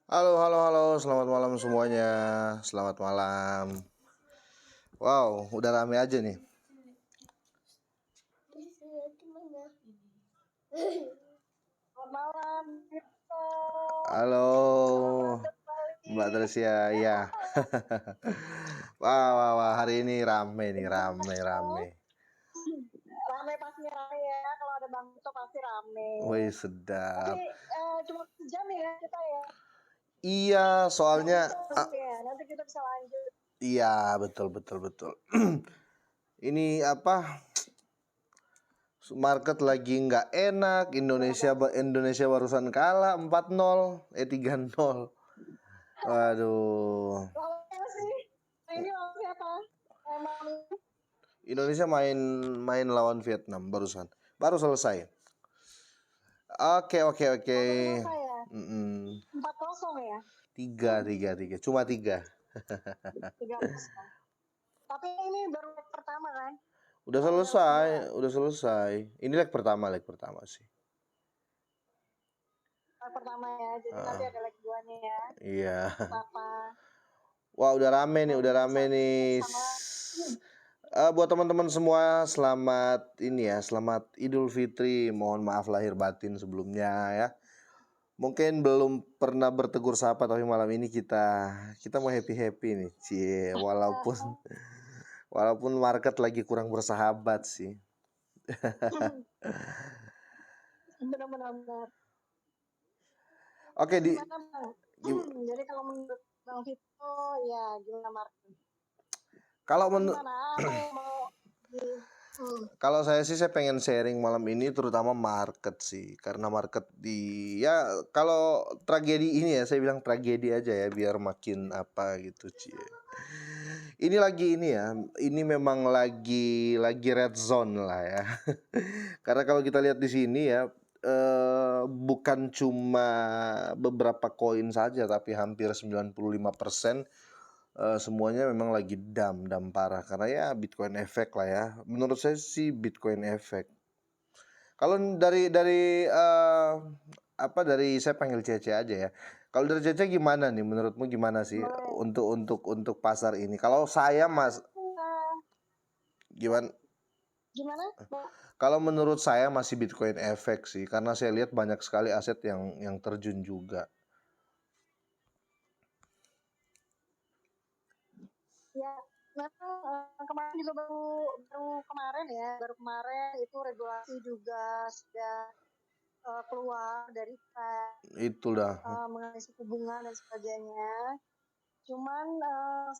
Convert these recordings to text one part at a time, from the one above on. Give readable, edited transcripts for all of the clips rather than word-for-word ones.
Halo, halo, halo, selamat malam semuanya. Selamat malam. Wow, udah rame aja nih. Selamat malam, Dito. Halo, Selamat datang kembali. Mbak Tresia, ya. Wah, wah, wah, hari ini rame nih, rame. Rame pasti rame ya. Kalau ada Bang Dito pasti rame. Wih, Tapi sedap. cuma sejam ya kita ya. Iya, Bang soalnya, Dito ya. Nanti kita bisa lanjut. iya, betul, betul, betul. Ini apa? Market lagi nggak enak. Kenapa? Indonesia barusan kalah 4-0, 3-0. Waduh. Lawannya sih. Ini lawan siapa? Emang Indonesia main main lawan Vietnam barusan. Baru selesai. Oke, oke, oke. baru selesai ya. Mm-mm. 4-0 ya. Tiga. Cuma tiga. 3-0. Tapi ini baru leg pertama kan? Udah Kalau udah leg kedua. selesai, udah selesai. Ini leg pertama sih. Leg pertama ya. Jadi nanti Ah, ada leg keduanya ya. iya. Apa? Wah, udah rame Excited nih. sama Buat teman-teman semua, selamat ini ya, selamat Idul Fitri. Mohon maaf lahir batin sebelumnya ya. Mungkin belum pernah bertegur sapa tapi malam ini kita mau happy nih, cie. Walaupun market lagi kurang bersahabat sih. benar-benar. Oke Terus di gimana Bang? gim- Jadi kalau menurut Bang Vito ya gimana market? kalau Atau men gimana? Apa yang mau di hmm, Kalau saya pengen sharing malam ini terutama market sih, karena market ya kalau tragedi ini ya saya bilang tragedi aja ya biar makin apa gitu cie. Ini memang lagi red zone lah ya. Karena kalau kita lihat di sini ya bukan cuma beberapa koin saja tapi hampir 95% semuanya memang lagi dam parah karena ya Bitcoin efek lah ya. Menurut saya sih Bitcoin efek. Kalau dari saya panggil Cece aja ya. Kalau dari Cece gimana nih? Menurutmu gimana sih boleh. untuk pasar ini? Kalau saya Mas Nah, gimana? gimana? Bang? Kalau menurut saya masih Bitcoin efek sih karena saya lihat banyak sekali aset yang terjun juga. Ya, memang kemarin juga baru kemarin itu regulasi juga sudah keluar dari Fed Itulah. mengenai suku bunga dan sebagainya. Cuman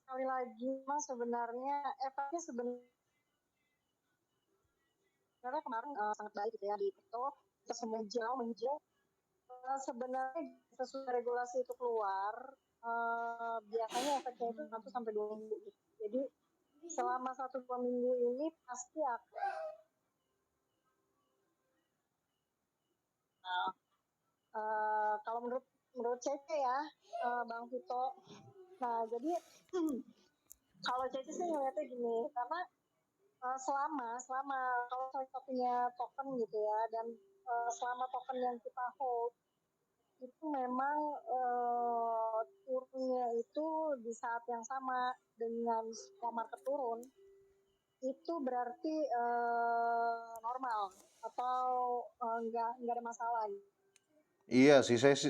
sekali lagi mas sebenarnya efeknya sebenarnya kemarin sangat baik gitu ya di kripto terus menjauh sebenarnya sesuai regulasi itu keluar biasanya efeknya itu 1 sampai 2 minggu gitu. Jadi selama 1 2 minggu ini pasti akan kalau menurut menurut Cece ya Bang Vito. Nah jadi kalau Cece sih ngeliatnya gini karena selama selama kalau saya punya token gitu ya dan selama token yang kita hold itu memang turunnya itu di saat yang sama dengan semua market turun itu berarti normal atau nggak ada masalah gitu. Iya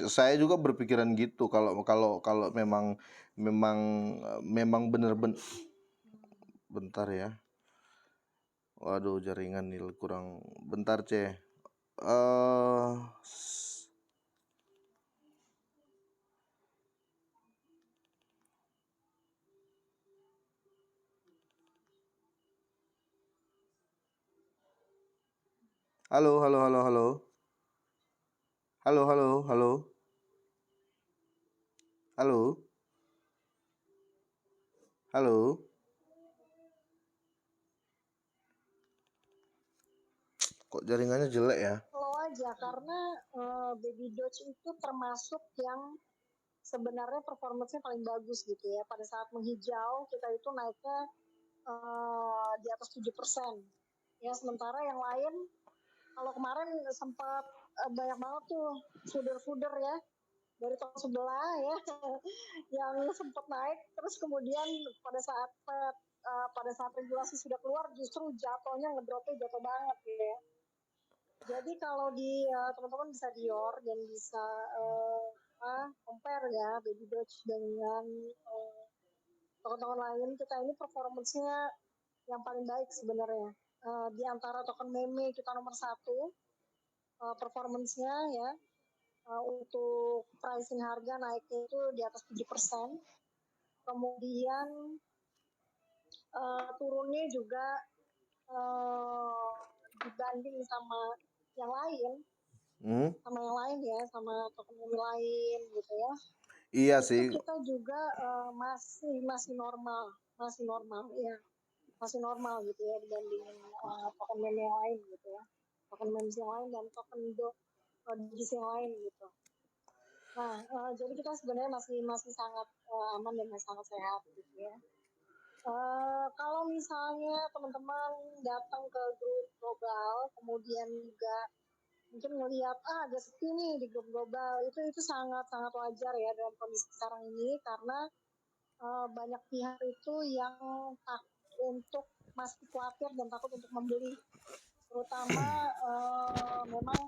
saya juga berpikiran gitu kalau kalau kalau memang memang bener-bener bentar ya. Waduh jaringan nih kurang bentar C. Eh halo halo halo halo. Halo halo halo. Halo. Halo. Kok jaringannya jelek ya? Slow aja karena Baby Doge itu termasuk yang sebenarnya performanya paling bagus gitu ya pada saat menghijau kita itu naiknya di atas 7%. Ya sementara yang lain kalau kemarin sempat banyak banget tuh feeder-feeder ya dari toko sebelah ya yang sempat naik, terus kemudian pada saat pada saat regulasi sudah keluar justru jatuhnya ngedropnya jatuh banget gitu ya. Jadi kalau di teman-teman bisa Dior dan bisa compare ya Baby Doge dengan token-token lain, kita ini performance-nya yang paling baik sebenarnya. Di antara token meme kita nomor satu performance-nya ya, untuk pricing harga naiknya itu di atas 7%. Kemudian turunnya juga dibanding sama yang lain, Hmm? sama token meme lain gitu ya. Iya Itu sih. kita juga masih normal ya, masih normal gitu ya dibanding token meme yang lain gitu ya, token meme yang lain dan token doji yang lain gitu. Nah, jadi kita sebenarnya masih sangat aman dan masih sangat sehat gitu ya. Kalau misalnya teman-teman datang ke grup global, kemudian juga mungkin ngelihat agak sepi nih di grup global, itu sangat sangat wajar ya dalam kondisi sekarang ini, karena banyak pihak itu yang takut untuk masih khawatir dan takut untuk membeli, terutama memang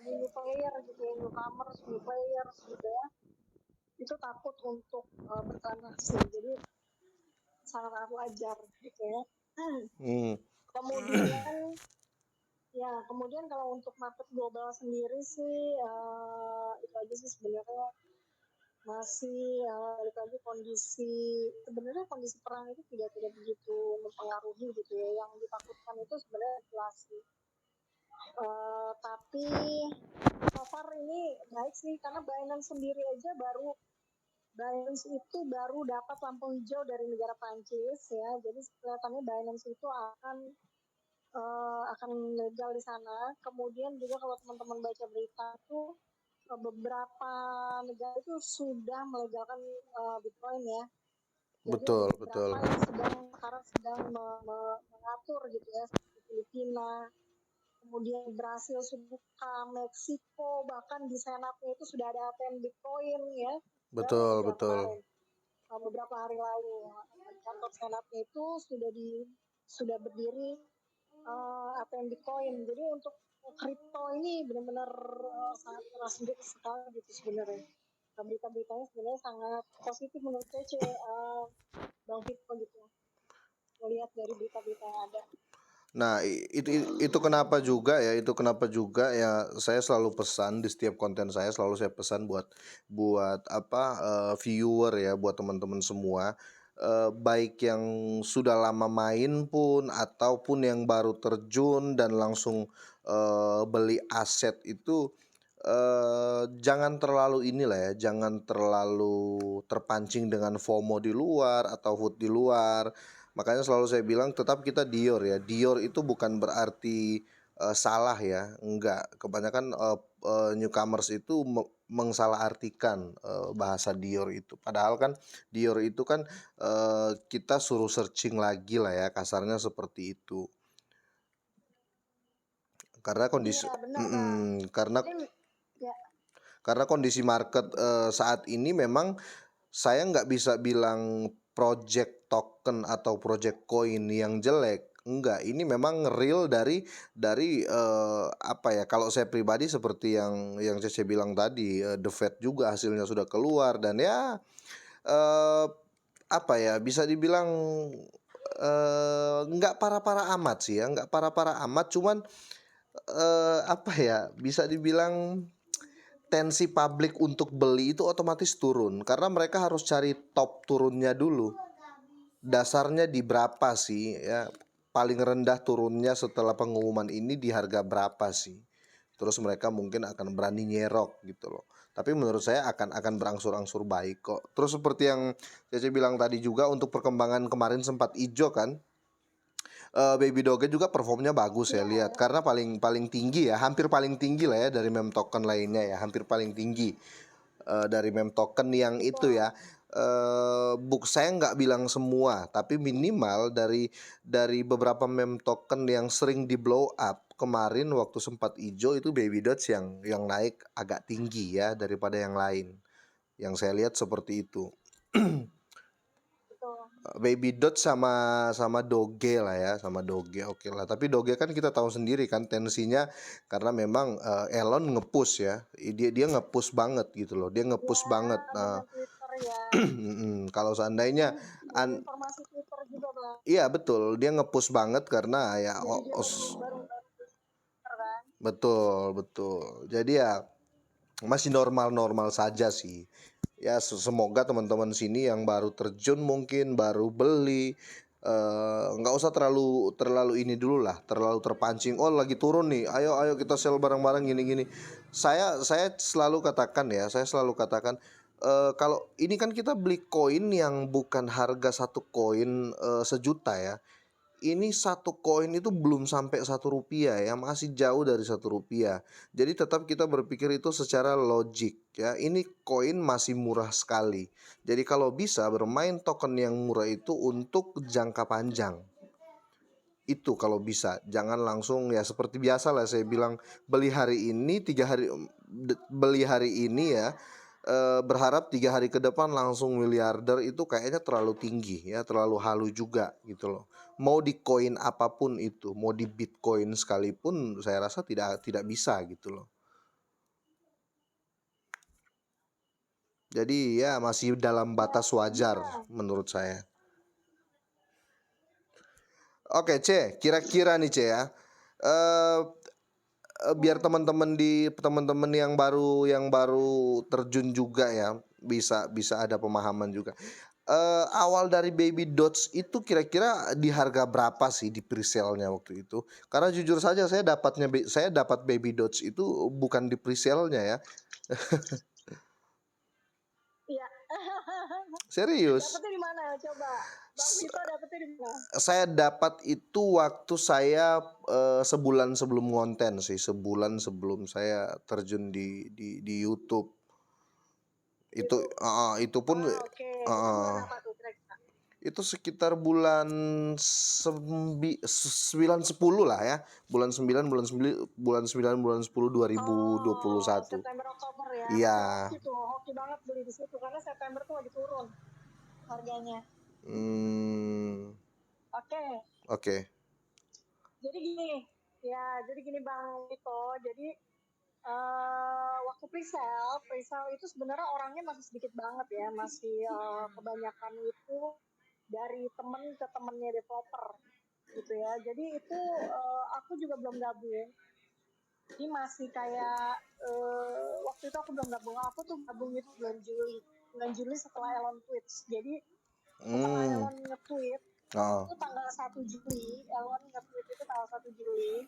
new player gitu ya, newcomers, new players gitu ya, itu takut untuk bertransaksi, jadi sangat wajar gitu ya. Hmm. Kemudian kemudian kalau untuk market global sendiri sih itu aja sih sebenarnya, masih balik lagi sebenarnya kondisi perang itu tidak begitu mempengaruhi gitu ya. Yang ditakutkan itu sebenarnya inflasi. Tapi so far ini baik sih, karena Binance sendiri aja Binance itu baru dapat lampu hijau dari negara Prancis ya. Jadi kelihatannya Binance itu akan legal di sana. Kemudian juga kalau teman-teman baca berita tuh beberapa negara itu sudah melegalkan Bitcoin ya. Jadi ada Betul, beberapa betul. yang sekarang sedang mengatur gitu ya, seperti Filipina, kemudian Brasil sudah buka, Meksiko bahkan di senatnya itu sudah ada ATM Bitcoin ya. Baru Betul, betul. beberapa hari lalu kantor senatnya itu sudah berdiri ATM Bitcoin. Jadi untuk kripto ini benar-benar sangat keras sekali gitu sebenarnya. Berita-beritanya sebenarnya sangat positif menurut saya Bang Vito gitu. Melihat dari berita-berita yang ada. Nah, itu kenapa juga ya, saya selalu pesan di setiap konten saya pesan buat buat apa, viewer ya, buat teman-teman semua, baik yang sudah lama main pun ataupun yang baru terjun dan langsung, beli aset itu, jangan terlalu inilah ya, jangan terlalu terpancing dengan FOMO di luar atau HOOD di luar. Makanya selalu saya bilang tetap kita Dior ya. Dior itu bukan berarti salah ya, enggak. Kebanyakan newcomers itu mengsalahartikan bahasa Dior itu. Padahal kan Dior itu kan kita suruh searching lagi lah ya, kasarnya seperti itu. Karena kondisi Iya benar Bang. karena Jadi ya karena kondisi market saat ini memang saya nggak bisa bilang project token atau project coin yang jelek. Enggak, ini memang real dari apa ya? Kalau saya pribadi seperti yang Cece bilang tadi, The Fed juga hasilnya sudah keluar dan ya apa ya? Bisa dibilang nggak parah-parah amat sih ya, nggak parah-parah amat. Cuman apa ya? Bisa dibilang tensi publik untuk beli itu otomatis turun karena mereka harus cari top turunnya dulu. Dasarnya di berapa sih ya? Paling rendah turunnya setelah pengumuman ini di harga berapa sih? Terus mereka mungkin akan berani nyerok gitu loh. Tapi menurut saya akan berangsur-angsur baik kok. Terus seperti yang Cece bilang tadi juga untuk perkembangan kemarin sempat hijau kan. Baby Doge juga performnya bagus saya lihat ya karena paling paling tinggi ya, hampir paling tinggi lah ya dari meme token lainnya ya, hampir paling tinggi dari meme token yang itu betul. ya. Saya nggak bilang semua, tapi minimal dari beberapa meme token yang sering di blow up, kemarin waktu sempat hijau itu Baby Dots yang naik agak tinggi ya daripada yang lain. Yang saya lihat seperti itu. Betul. Baby Dots sama Doge lah ya, sama Doge oke lah. Tapi Doge kan kita tahu sendiri kan tensinya karena memang Elon nge-push ya. Dia nge-push banget gitu loh. Dia nge-push Ya, banget. dengan Twitter ya. Kalau seandainya Dengan informasi Twitter juga, Bang. iya betul, dia nge-push banget karena ya Jadi dia baru Twitter kan. betul. Jadi ya masih normal-normal saja sih. Ya semoga teman-teman sini yang baru terjun mungkin baru beli nggak usah terlalu ini dulu lah, terlalu terpancing. Oh lagi turun nih, ayo kita sell bareng-bareng gini-gini. Saya selalu katakan ya, kalau ini kan kita beli koin yang bukan harga satu koin sejuta ya. Ini satu koin itu belum sampai Rp1 ya, masih jauh dari Rp1. Jadi tetap kita berpikir itu secara logik ya. Ini koin masih murah sekali. Jadi kalau bisa bermain token yang murah itu untuk jangka panjang. Itu kalau bisa, jangan langsung ya seperti biasa lah saya bilang beli hari ini 3 hari beli hari ini ya. Berharap 3 hari ke depan langsung miliarder itu kayaknya terlalu tinggi ya, terlalu halu juga gitu loh. Mau di koin apapun itu, mau di Bitcoin sekalipun saya rasa tidak bisa gitu loh. Jadi ya masih dalam batas wajar menurut saya. Oke, C, kira-kira nih C ya. Eh biar teman-teman yang baru terjun juga ya bisa ada pemahaman juga. Awal dari Baby Dots itu kira-kira di harga berapa sih di presale-nya waktu itu? Karena jujur saja saya dapat Baby Dots itu bukan di presale-nya ya. Iya. Serius. Dapetnya di mana coba? Bang Vito dapetnya di mana? Saya dapat itu waktu saya sebulan sebelum konten sih, sebulan sebelum saya terjun di YouTube. Itu pun Oke. Itu bulan apa tuh kira-kira? itu sekitar bulan 9-10 lah ya. Bulan 9 bulan 10 2021. September Oktober ya. Iya. Hoki banget beli di situ karena September tuh lagi turun harganya. Oke. Jadi gini Bang Vito. Jadi waktu presale itu sebenarnya orangnya masih sedikit banget ya, masih kebanyakan itu dari temen ke temennya developer gitu ya. Jadi itu aku juga belum gabung. Ini masih kayak waktu itu aku belum gabung. Aku tuh gabung itu bulan Juli setelah Elon tweet. Jadi setelah Elon nge-tweet itu tanggal 1 Juli, Elon nge-tweet itu tanggal 1 Juli.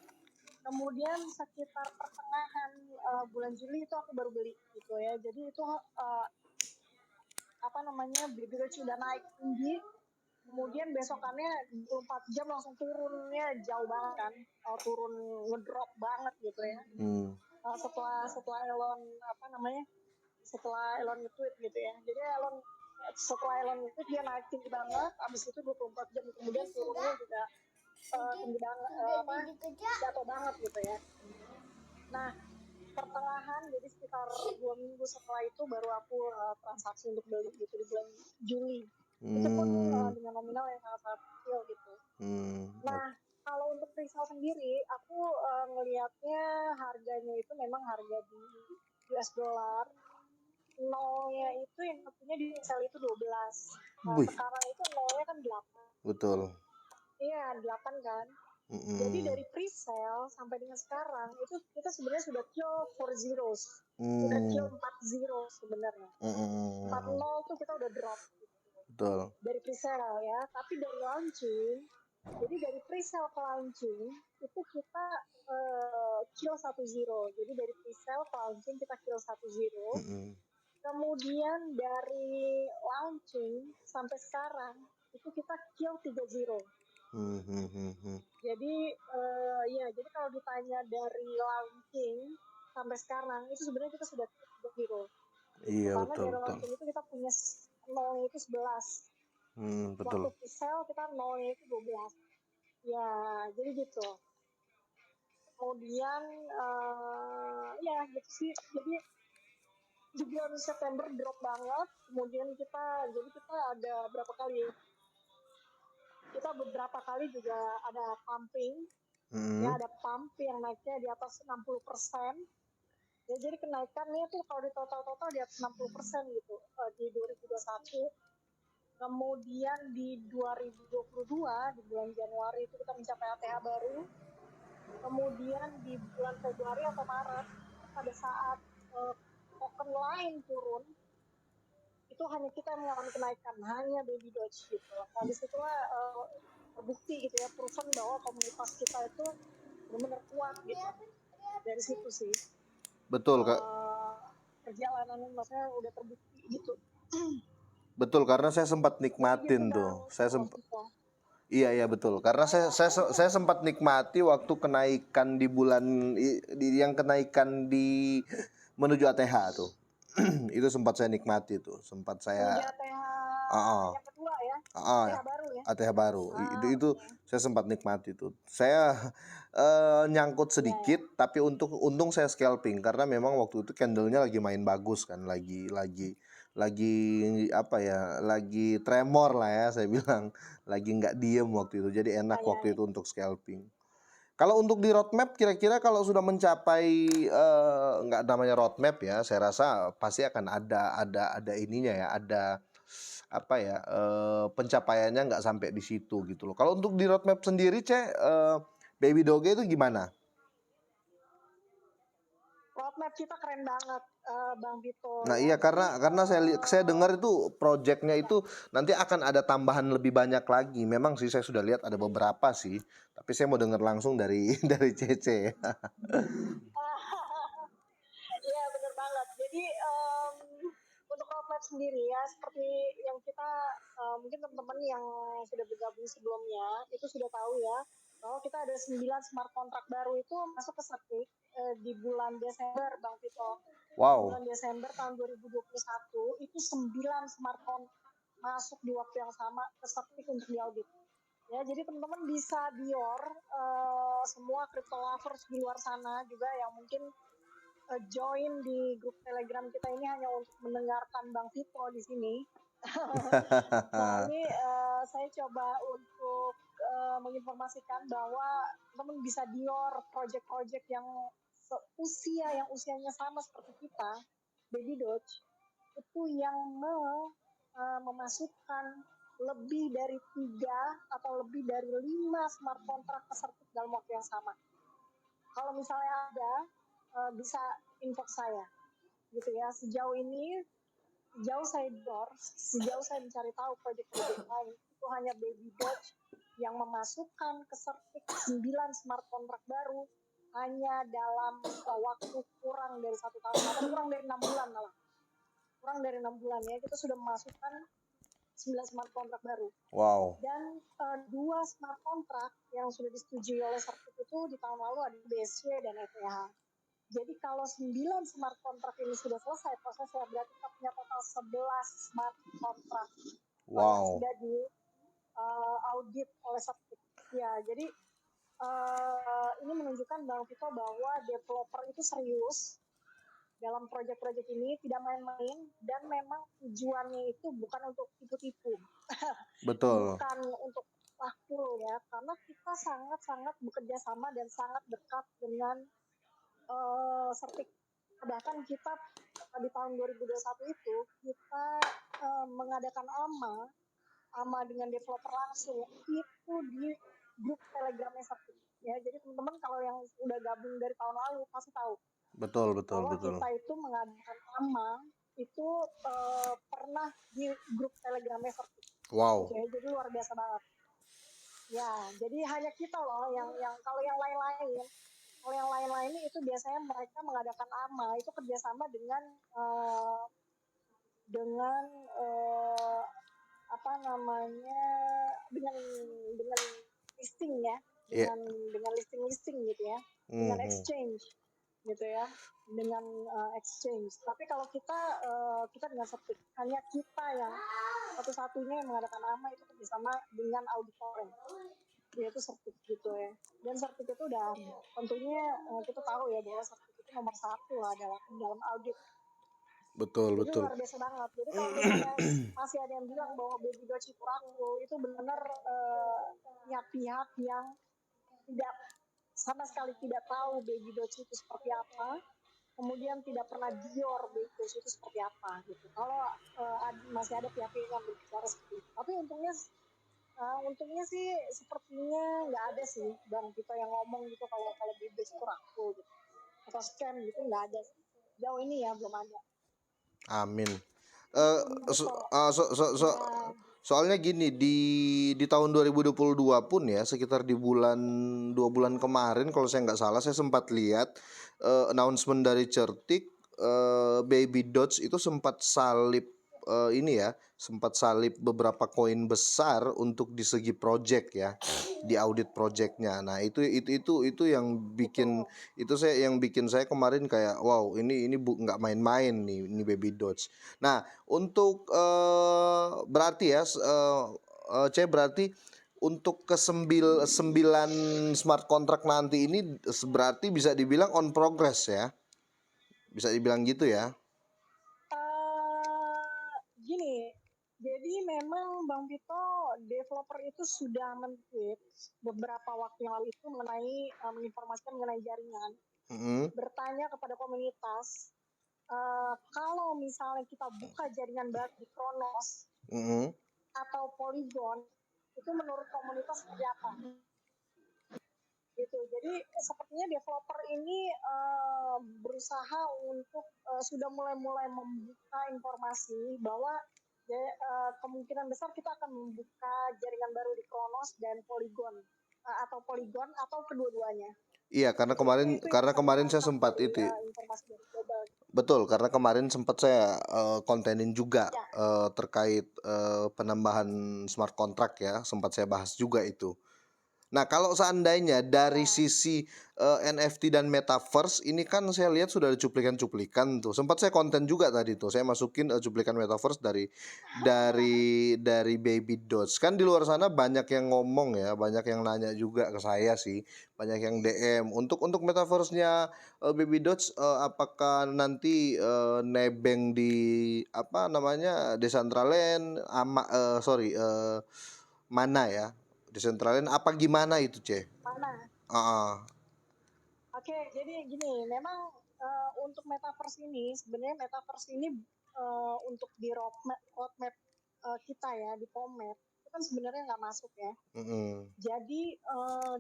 Kemudian sekitar pertengahan bulan Juli itu aku baru beli gitu ya. Jadi itu Baby Dots udah naik tinggi. Kemudian besokannya 24 jam langsung turunnya jauh banget kan. Turun ngedrop banget gitu ya. Setelah Elon setelah Elon nge-tweet gitu ya. Jadi setelah Elon nge-tweet dia naik tinggi banget. Abis itu 24 jam kemudian turunnya juga tinggi banget, jatuh banget gitu ya. Nah, pertengahan jadi sekitar 2 minggu setelah itu baru aku transaksi untuk beli gitu di bulan Juli. Itu pun dengan nominal yang sangat kecil gitu. Nah, kalau untuk resale sendiri, aku ngelihatnya harganya itu memang harga di US dollar. Nolnya itu yang tentunya di resale itu 12. Nah, sekarang itu nolnya kan 8. Betul. Iya, 8 kan. Jadi dari pre-sale sampai dengan sekarang itu kita sebenarnya sudah kill 4 zeros. Sudah kill 4 zero sebenarnya. 4-0 tuh kita udah drop gitu. Betul. Dari pre-sale ya, tapi dari launching, jadi dari pre-sale ke launching itu kita kill 1 zero. Jadi dari pre-sale ke launching kita kill 1 zero. Kemudian dari launching sampai sekarang itu kita kill 3 zero. Jadi jadi kalau ditanya dari launching sampai sekarang itu sebenarnya kita sudah 3 zero. Iya, karena betul, dari launching itu kita punya nolnya itu 11. betul. Waktu sell kita nolnya itu 12. Ya, jadi gitu. kemudian ya gitu sih. Jadi di bulan September drop banget, kemudian kita ada berapa kali? Kita beberapa kali juga ada pumping, ya Mhm. ada pump yang naiknya di atas 60%. Ya, jadi kenaikannya tuh kalau di total di atas 60% gitu di 2021. Kemudian di 2022 di bulan Januari itu kita mencapai ATH baru. Kemudian di bulan Februari atau Maret pada saat token lain turun, itu hanya kita yang mengalami kenaikan, hanya Baby Doge gitu. Nah disitulah terbukti gitu ya, proven bahwa komunitas kita itu benar-benar kuat gitu. Dari situ sih Betul, Kak. perjalanannya maksudnya udah terbukti gitu. Betul, karena saya sempat Jadi gitu nikmatin Bang tuh. Vito. Iya iya betul. Karena saya sempat nikmati waktu kenaikan di bulan yang kenaikan di menuju ATH tuh. Itu sempat saya nikmati tuh. Sempat Menuju saya ATH ah yang kedua ya, ATH ah baru ya. ATH baru. Itu Oke. saya sempat nikmati tuh. Saya nyangkut Ya, ya. sedikit tapi untung saya scalping karena memang waktu itu candlenya lagi main bagus kan, lagi apa ya, lagi tremor lah ya saya bilang, lagi nggak diem waktu itu. Jadi enak Ya, waktu ya. itu untuk scalping. Kalau untuk di roadmap kira-kira kalau sudah mencapai nggak namanya roadmap ya, saya rasa pasti akan ada ininya ya, ada apa ya, pencapaiannya nggak sampai di situ gitu loh. Kalau untuk di roadmap sendiri, Baby Doge itu gimana? Roadmap kita keren banget, Bang Vito Nah ya. iya Jadi karena saya dengar itu projectnya ya. itu nanti akan ada tambahan lebih banyak lagi. Memang sih saya sudah lihat ada beberapa sih, tapi saya mau dengar langsung dari dari Cece. Iya benar banget. Jadi untuk roadmap sendiri ya, seperti yang kita mungkin teman-teman yang sudah bergabung sebelumnya itu sudah tahu ya, bahwa kita ada 9 smart contract baru itu masuk ke Septik di bulan Desember, Bang Vito. Di Wow. bulan Desember tahun 2021 itu 9 smart contract masuk di waktu yang sama ke Septik untuk diaudit. Ya, jadi teman-teman bisa Dior semua crypto lovers di luar sana juga yang mungkin join di grup Telegram kita ini hanya untuk mendengarkan Bang Vito di sini. Nah, ini saya coba untuk menginformasikan bahwa teman bisa Dior project-project yang yang usianya sama seperti kita, Baby Doge, itu yang memasukkan lebih dari 3 atau lebih dari 5 smart contract ke dalam waktu yang sama. Kalau misalnya ada, bisa inbox saya gitu ya. Sejauh ini, sejauh saya mencari tahu proyek-proyek lain, itu hanya Baby Doge yang memasukkan ke Certic 9 smart contract baru hanya dalam waktu kurang dari 1 tahun atau kurang dari 6 bulan malah. Kurang dari 6 bulan ya, kita sudah memasukkan 9 smart contract baru. Wow. Dan 2 smart contract yang sudah disetujui oleh Certic itu di tahun lalu ada BSC dan ETH. Jadi kalau 9 smart contract ini sudah selesai prosesnya, berarti kita punya total 11 smart contract yang sudah di audit oleh Certic. Ya, jadi ini menunjukkan Bang Vito bahwa developer itu serius dalam proyek-proyek ini, tidak main-main, dan memang tujuannya itu bukan untuk tipu-tipu. Betul. Bukan untuk laku ya, karena kita sangat-sangat bekerja sama dan sangat dekat dengan Certic. Bahkan kita di tahun 2021 itu kita mengadakan AMA dengan developer langsung itu di grup Telegramnya Certic. Ya, jadi teman-teman kalau yang udah gabung dari tahun lalu pasti tahu Betul. bahwa kita itu mengadakan AMA itu pernah di grup Telegramnya Certic. Wow. Okay, jadi luar biasa banget. Ya, jadi hanya kita loh yang kalau yang lain-lain itu biasanya mereka mengadakan AMA itu kerjasama dengan apa namanya dengan listing ya, dengan listing gitu ya, dengan exchange gitu ya, dengan exchange. Tapi kalau kita dengan Certic, hanya kita yang satu-satunya yang mengadakan AMA itu kerjasama dengan auditor. yaitu Certik gitu ya. Dan Certik itu udah Iya. tentunya kita tahu ya bahwa Certik itu nomor satu lah dalam audit. Betul, Jadi betul. luar biasa banget. Jadi kalau misalnya masih ada yang bilang bahwa Baby Doge itu ragu, itu benar pihak-pihak yang tidak sama sekali tidak tahu Baby Doge itu seperti apa, kemudian tidak pernah Dior Baby Doge itu seperti apa gitu. Kalau masih ada pihak-pihak yang berbicara seperti itu. Tapi untungnya sih sepertinya nggak ada sih Bang Vito yang ngomong gitu kalau Baby Doge itu ragu gitu atau scam gitu, nggak ada sih. Jauh ini ya belum ada. Amin. Itu Eh, Bang Vito. Ya, soalnya gini di tahun 2022 pun ya sekitar di bulan 2 bulan kemarin kalau saya nggak salah saya sempat lihat announcement dari Certik, Baby Dots itu sempat salib ini ya sempat salib beberapa koin besar untuk di segi project ya, di audit projectnya. Nah itu yang bikin betul. yang bikin saya kemarin kayak wow, ini nggak main-main nih ini Baby Dots. Nah, untuk berarti ya berarti untuk sembilan smart contract nanti ini berarti bisa dibilang on progress ya. Bisa dibilang gitu ya. Gini, jadi memang Bang Vito, developer itu sudah men-tweet beberapa waktu yang lalu itu mengenai menginformasikan mengenai jaringan, Mm-mm, bertanya kepada komunitas kalau misalnya kita buka jaringan baru di Kronos mm-mm. atau Polygon, itu menurut komunitas seperti apa? Gitu. Jadi sepertinya developer ini berusaha untuk sudah mulai membuka informasi bahwa kemungkinan besar kita akan membuka jaringan baru di Kronos dan Polygon atau kedua-duanya. Iya, Itu yang karena saya kemarin saya tangkap sempat dari itu. informasi dari global. Betul, karena kemarin sempat saya kontenin juga Ya, terkait penambahan smart contract ya, sempat saya bahas juga itu. Nah, kalau seandainya dari ya, sisi NFT dan metaverse ini kan saya lihat sudah ada cuplikan-cuplikan tuh. Sempat saya konten juga tadi tuh. Saya masukin cuplikan metaverse dari Baby Dots. Kan di luar sana banyak yang ngomong ya, banyak yang nanya juga ke saya sih, banyak yang DM. Untuk metaverse-nya Baby Dots, apakah nanti nebeng di apa namanya Decentraland mana ya? Decentraland apa gimana itu, C? mana? Ah, Oke, jadi gini, memang untuk metaverse ini sebenarnya metaverse ini untuk di roadmap kita ya di Pomet itu kan sebenarnya nggak masuk ya. mm-mm. Jadi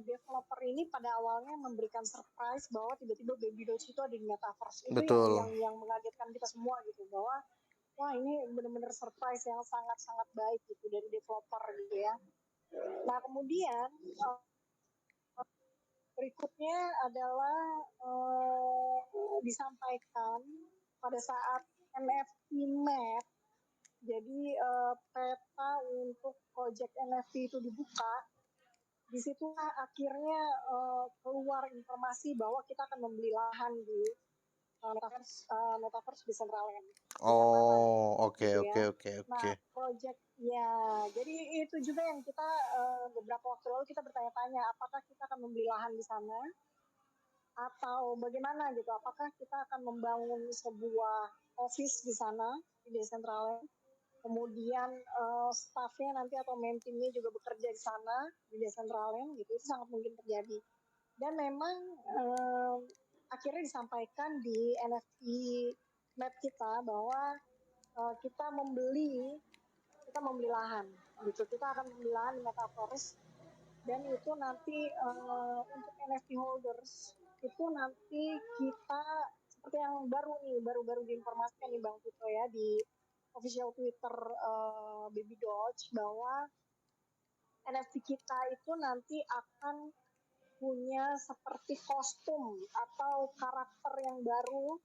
developer ini pada awalnya memberikan surprise bahwa tiba-tiba Baby Doge itu ada di metaverse. Itu Betul. yang mengagetkan kita semua gitu bahwa wah ini benar-benar surprise yang sangat-sangat baik gitu dari developer gitu ya. Nah kemudian berikutnya adalah disampaikan pada saat NFT map. Jadi peta untuk project NFT itu dibuka. Disitulah akhirnya keluar informasi bahwa kita akan membeli lahan di metaverse Decentraland dengan mana Oh, oke gitu oke ya. oke Nah, oke. project ya, jadi itu juga yang kita beberapa waktu lalu kita bertanya-tanya apakah kita akan membeli lahan di sana atau bagaimana gitu. Apakah kita akan membangun sebuah office di sana di Decentraland. Kemudian staffnya nanti atau main timnya juga bekerja di sana di Decentraland gitu. Itu sangat mungkin terjadi. Dan memang akhirnya disampaikan di NFT map kita bahwa kita membeli lahan gitu. Kita akan membeli lahan di Metaverse dan itu nanti untuk NFT holders itu nanti kita seperti yang baru diinformasikan nih Bang Tito ya di official Twitter Baby Doge bahwa NFT kita itu nanti akan punya seperti kostum atau karakter yang baru.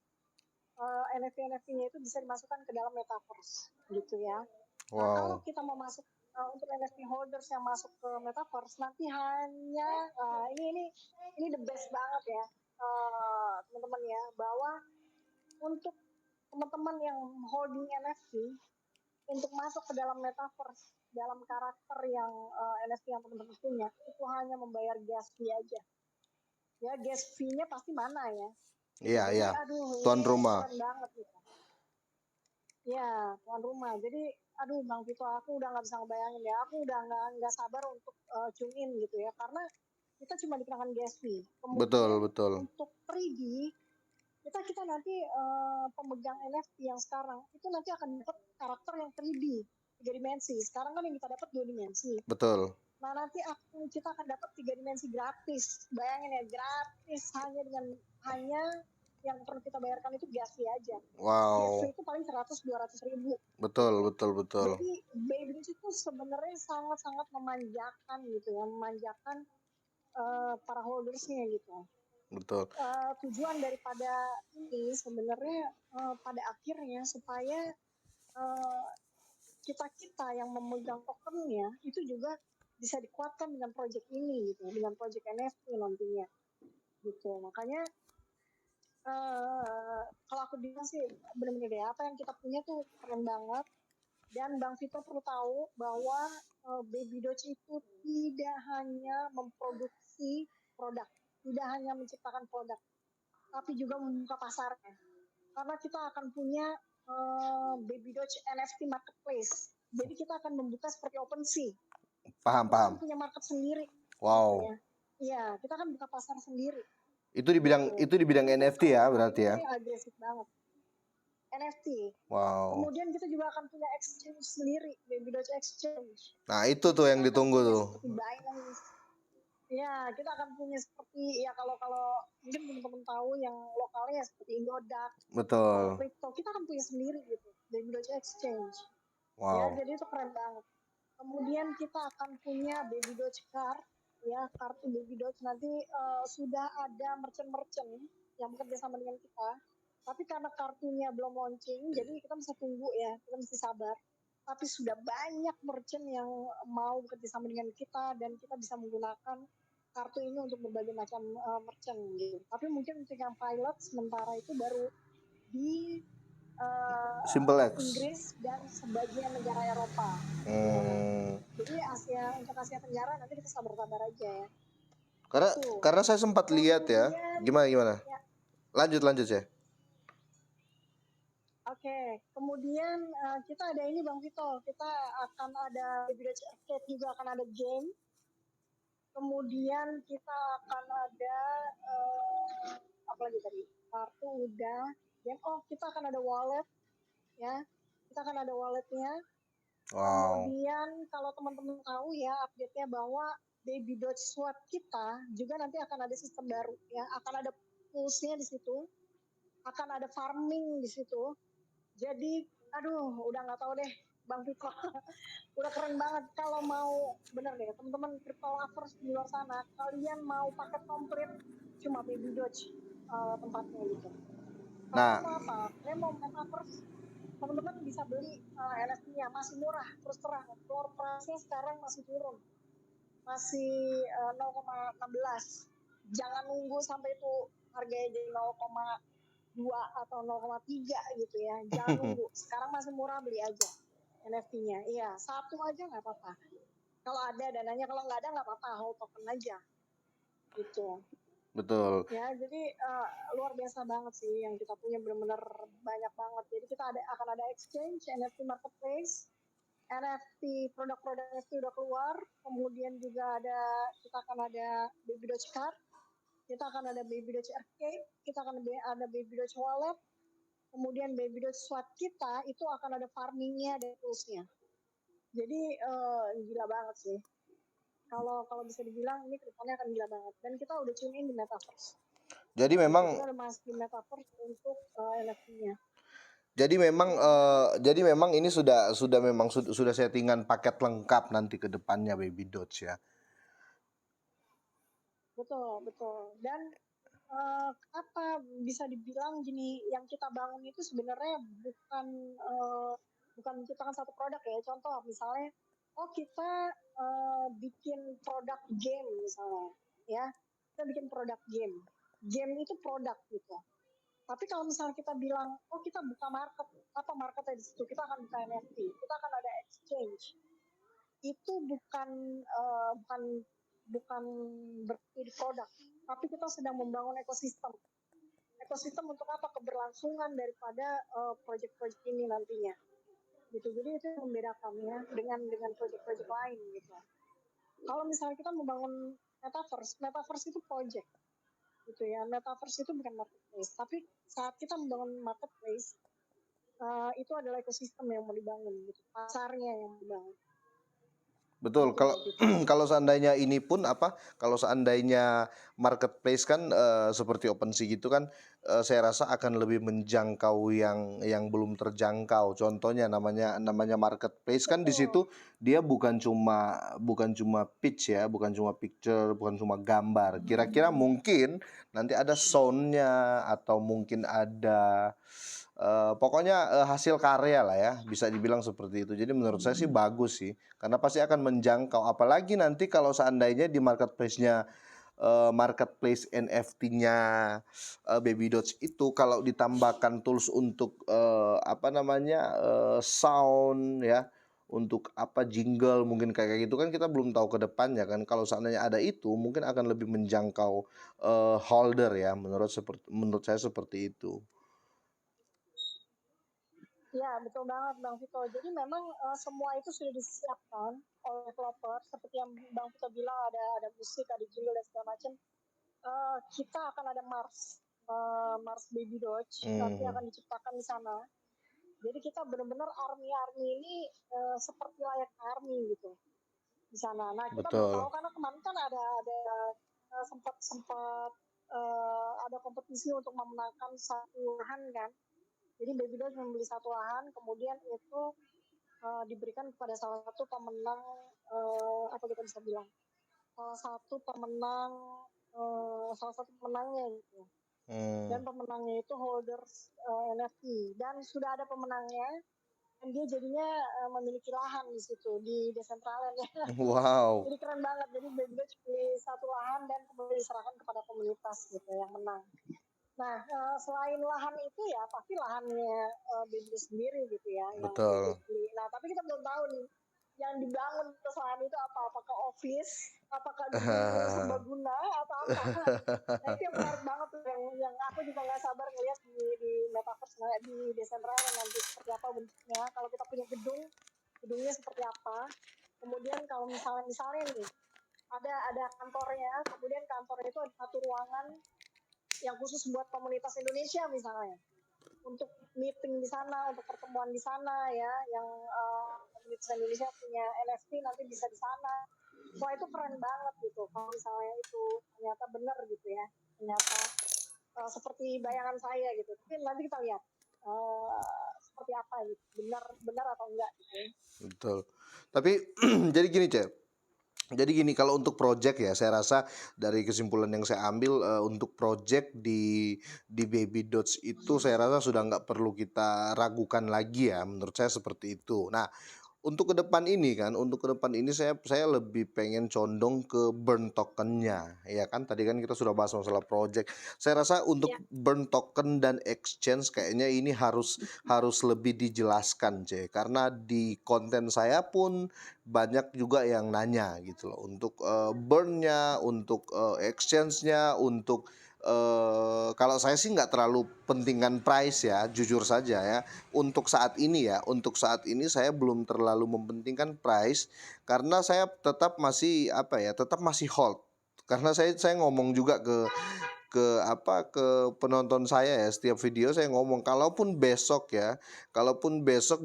NFT-NFT-nya itu bisa dimasukkan ke dalam metaverse gitu ya. Nah, kalau Wow. kita mau masuk untuk NFT holders yang masuk ke metaverse nanti hanya ini the best banget ya teman-teman ya, bahwa untuk teman-teman yang holding NFT untuk masuk ke dalam metaverse, dalam karakter yang NFT yang teman-teman punya, itu hanya membayar gas fee aja. Ya, gas fee-nya pasti mana ya. Iya, Jadi, iya. aduh, Tuan ini rumah. keren banget gitu. Ya, tuan rumah. Jadi, aduh Bang Vito, aku udah nggak bisa ngebayangin ya. Aku udah nggak sabar untuk tune in gitu ya. Karena kita cuma dikenakan gas fee. Betul, Kemudian betul. untuk 3D, kita nanti pemegang NFT yang sekarang itu nanti akan dapat karakter yang 3D, 3 dimensi. Sekarang kan yang kita dapat 2 dimensi. Betul. Nah nanti kita akan dapat 3 dimensi gratis. Bayangin ya, gratis hanya yang perlu kita bayarkan itu gas fee aja. Gas Wow. fee itu paling 100-200 ribu. Betul, gitu. betul, betul. Jadi Beyblade itu sebenarnya sangat-sangat memanjakan gitu ya, memanjakan para holdersnya gitu. Betul. Tujuan daripada ini sebenarnya pada akhirnya supaya kita yang memegang tokennya itu juga bisa dikuatkan dengan project ini gitu, dengan project NFT nantinya gitu. Makanya kalau aku bilang sih benar-benar deh, apa yang kita punya tuh keren banget. Dan Bang Vito perlu tahu bahwa Baby Doge itu tidak hanya memproduksi produk, tidak hanya menciptakan produk, tapi juga membuka pasarnya. Karena kita akan punya Baby Doge NFT Marketplace. Jadi kita akan membuka seperti OpenSea. Paham, Kita paham. akan punya market sendiri. Wow. Gitu ya. Iya, kita akan buka pasar sendiri. Itu di bidang Gitu. itu di bidang Jadi NFT ya berarti ya. agresif banget. NFT. Wow. Kemudian kita juga akan punya exchange sendiri, Baby Doge Exchange. Nah, itu tuh yang Kita akan ditunggu punya tuh. seperti Binance. Ya, kita akan punya seperti ya kalau mungkin teman-teman tahu yang lokalnya seperti Indodax, kalau Betul. crypto kita akan punya sendiri gitu, Baby Doge Exchange. Ya, Wow. jadi itu keren banget. Kemudian kita akan punya Baby Doge Card, ya kartu Baby Doge nanti sudah ada merchant-merchant yang bekerja sama dengan kita. Tapi karena kartunya belum launching, jadi kita mesti tunggu ya, kita mesti sabar. Tapi sudah banyak merchant yang mau bekerja sama dengan kita dan kita bisa menggunakan kartu ini untuk berbagai macam merchant gitu. Tapi mungkin untuk yang pilot sementara itu baru di Simple X. Inggris dan sebagian negara Eropa. Jadi untuk Asia Tenggara nanti kita sabar-sabar aja ya. Karena saya sempat lihat ya. Gimana? Ya. Lanjut ya. Oke, kemudian kita ada ini Bang Vito, kita akan ada Baby Doge Arcade juga akan ada game. Kemudian kita akan ada apa lagi tadi? Kartu udah, game. Oh, kita akan ada wallet ya. Kita akan ada walletnya. Wow. Kemudian kalau teman-teman tahu ya update-nya bahwa Baby Doge Swap kita juga nanti akan ada sistem baru ya, akan ada pulse-nya di situ, akan ada farming di situ. Jadi, aduh, udah nggak tahu deh, Bang Vito, udah keren banget. Kalau mau bener deh, teman-teman crypto lovers di luar sana, kalian mau paket komplit cuma Baby Doge tempatnya gitu. Kalian mau apa? Kalian mau metaverse? Teman-teman bisa beli NFT-nya masih murah, terus terang. Floor price-nya sekarang masih turun, masih 0,16. Jangan nunggu sampai itu harganya jadi 0,2 atau 0,3 gitu ya. Jangan nunggu. Sekarang masih murah, beli aja NFT-nya. Iya, satu aja nggak apa-apa. Kalau ada dananya, kalau nggak ada nggak apa-apa, hold token aja. Gitu. Betul. Ya, jadi luar biasa banget sih yang kita punya, benar-benar banyak banget. Jadi kita akan ada exchange, NFT marketplace, NFT, produk-produk NFT udah keluar, kemudian juga kita akan ada Baby Doge Card, kita akan ada Baby Doge Arcade, kita akan ada Baby Doge Wallet, kemudian Baby Doge Swap kita itu akan ada farmingnya dan toolsnya. Jadi gila banget sih. Kalau bisa dibilang ini kedepannya akan gila banget. Dan kita udah tune in di Metaverse. Jadi memang kita udah masuk di Metaverse untuk NFT-nya. Jadi memang ini sudah settingan paket lengkap nanti ke depannya Baby Doge ya. Betul. Dan apa bisa dibilang gini, yang kita bangun itu sebenarnya bukan menciptakan satu produk ya. Contoh misalnya, kita bikin produk game misalnya, ya kita bikin produk game. Game itu produk gitu. Tapi kalau misalnya kita bilang, oh kita buka market, apa marketnya di situ? Kita akan buka NFT, kita akan ada exchange. Itu bukan bukan berarti di produk, tapi kita sedang membangun ekosistem. Ekosistem untuk apa? Keberlangsungan daripada proyek-proyek ini nantinya. Gitu. Jadi itu yang membedakannya dengan proyek-proyek lain gitu. Kalau misalnya kita membangun metaverse itu project gitu ya. Metaverse itu bukan marketplace, tapi saat kita membangun marketplace itu adalah ekosistem yang mau dibangun gitu, pasarnya yang dibangun. Betul, Gitu, kalau gitu. kalau seandainya ini pun kalau seandainya marketplace kan seperti OpenSea gitu kan, saya rasa akan lebih menjangkau yang belum terjangkau. Contohnya namanya marketplace kan di Betul. situ dia bukan cuma pitch ya, bukan cuma picture, bukan cuma gambar. Kira-kira mungkin nanti ada sound-nya atau mungkin ada pokoknya hasil karya lah ya, bisa dibilang seperti itu. Jadi menurut saya sih bagus sih, karena pasti akan menjangkau. Apalagi nanti kalau seandainya di marketplace NFT-nya Baby Dots itu kalau ditambahkan tools untuk sound ya, untuk jingle mungkin kayak gitu kan kita belum tahu ke depannya kan. Kalau seandainya ada itu mungkin akan lebih menjangkau holder ya, menurut saya seperti itu. Ya, betul banget Bang Vito. Jadi memang semua itu sudah disiapkan oleh developer. Seperti yang Bang Vito bilang, ada musik, ada jingle dan segala macam. Kita akan ada Mars Baby Doge nanti akan diciptakan di sana. Jadi kita benar-benar army ini seperti layak army gitu di sana. Nah kita belum tahu Betul. karena kemarin kan ada sempat ada kompetisi untuk memenangkan satu lahan kan. Jadi Baby Doge membeli satu lahan, kemudian itu diberikan kepada salah satu pemenang apa kita bisa bilang salah satu pemenangnya gitu. Dan pemenangnya itu holders NFT dan sudah ada pemenangnya dan dia jadinya memiliki lahan di situ di Decentraland ya. Wow. Jadi keren banget. Jadi Baby Doge beli satu lahan dan kemudian diserahkan kepada komunitas gitu yang menang. Nah, selain lahan itu ya pasti lahannya Baby Doge sendiri gitu ya yang Betul. beli. Nah, tapi kita belum tahu nih yang dibangun lahan itu apa? Apakah office? Apakah gedung serbaguna atau apa? Nah itu yang menarik banget tuh yang aku juga nggak sabar ngeliat di metaverse di Decentraland nanti seperti apa bentuknya. Kalau kita punya gedungnya seperti apa. Kemudian kalau misalnya nih ada kantornya, kemudian kantornya itu ada satu ruangan yang khusus buat komunitas Indonesia misalnya untuk meeting di sana, untuk pertemuan di sana ya, yang komunitas Indonesia punya NFT nanti bisa di sana. Wah itu keren banget gitu. Kalau misalnya itu ternyata benar gitu ya, ternyata seperti bayangan saya gitu. Tapi nanti kita lihat seperti apa gitu, benar atau enggak gitu. Betul. Tapi jadi gini, Cep. Jadi gini, kalau untuk project ya, saya rasa dari kesimpulan yang saya ambil untuk project di Baby Dots itu saya rasa sudah nggak perlu kita ragukan lagi ya, menurut saya seperti itu. Nah, untuk ke depan ini saya lebih pengen condong ke burn tokennya, ya kan? Tadi kan kita sudah bahas masalah project. Saya rasa untuk Ya. burn token dan exchange kayaknya ini harus lebih dijelaskan, C. Karena di konten saya pun banyak juga yang nanya gitu loh untuk burn-nya, untuk exchange-nya, untuk kalau saya sih nggak terlalu pentingkan price ya, jujur saja ya. Untuk saat ini saya belum terlalu mementingkan price karena saya tetap masih hold. Karena saya ngomong juga ke penonton saya ya, setiap video saya ngomong kalaupun besok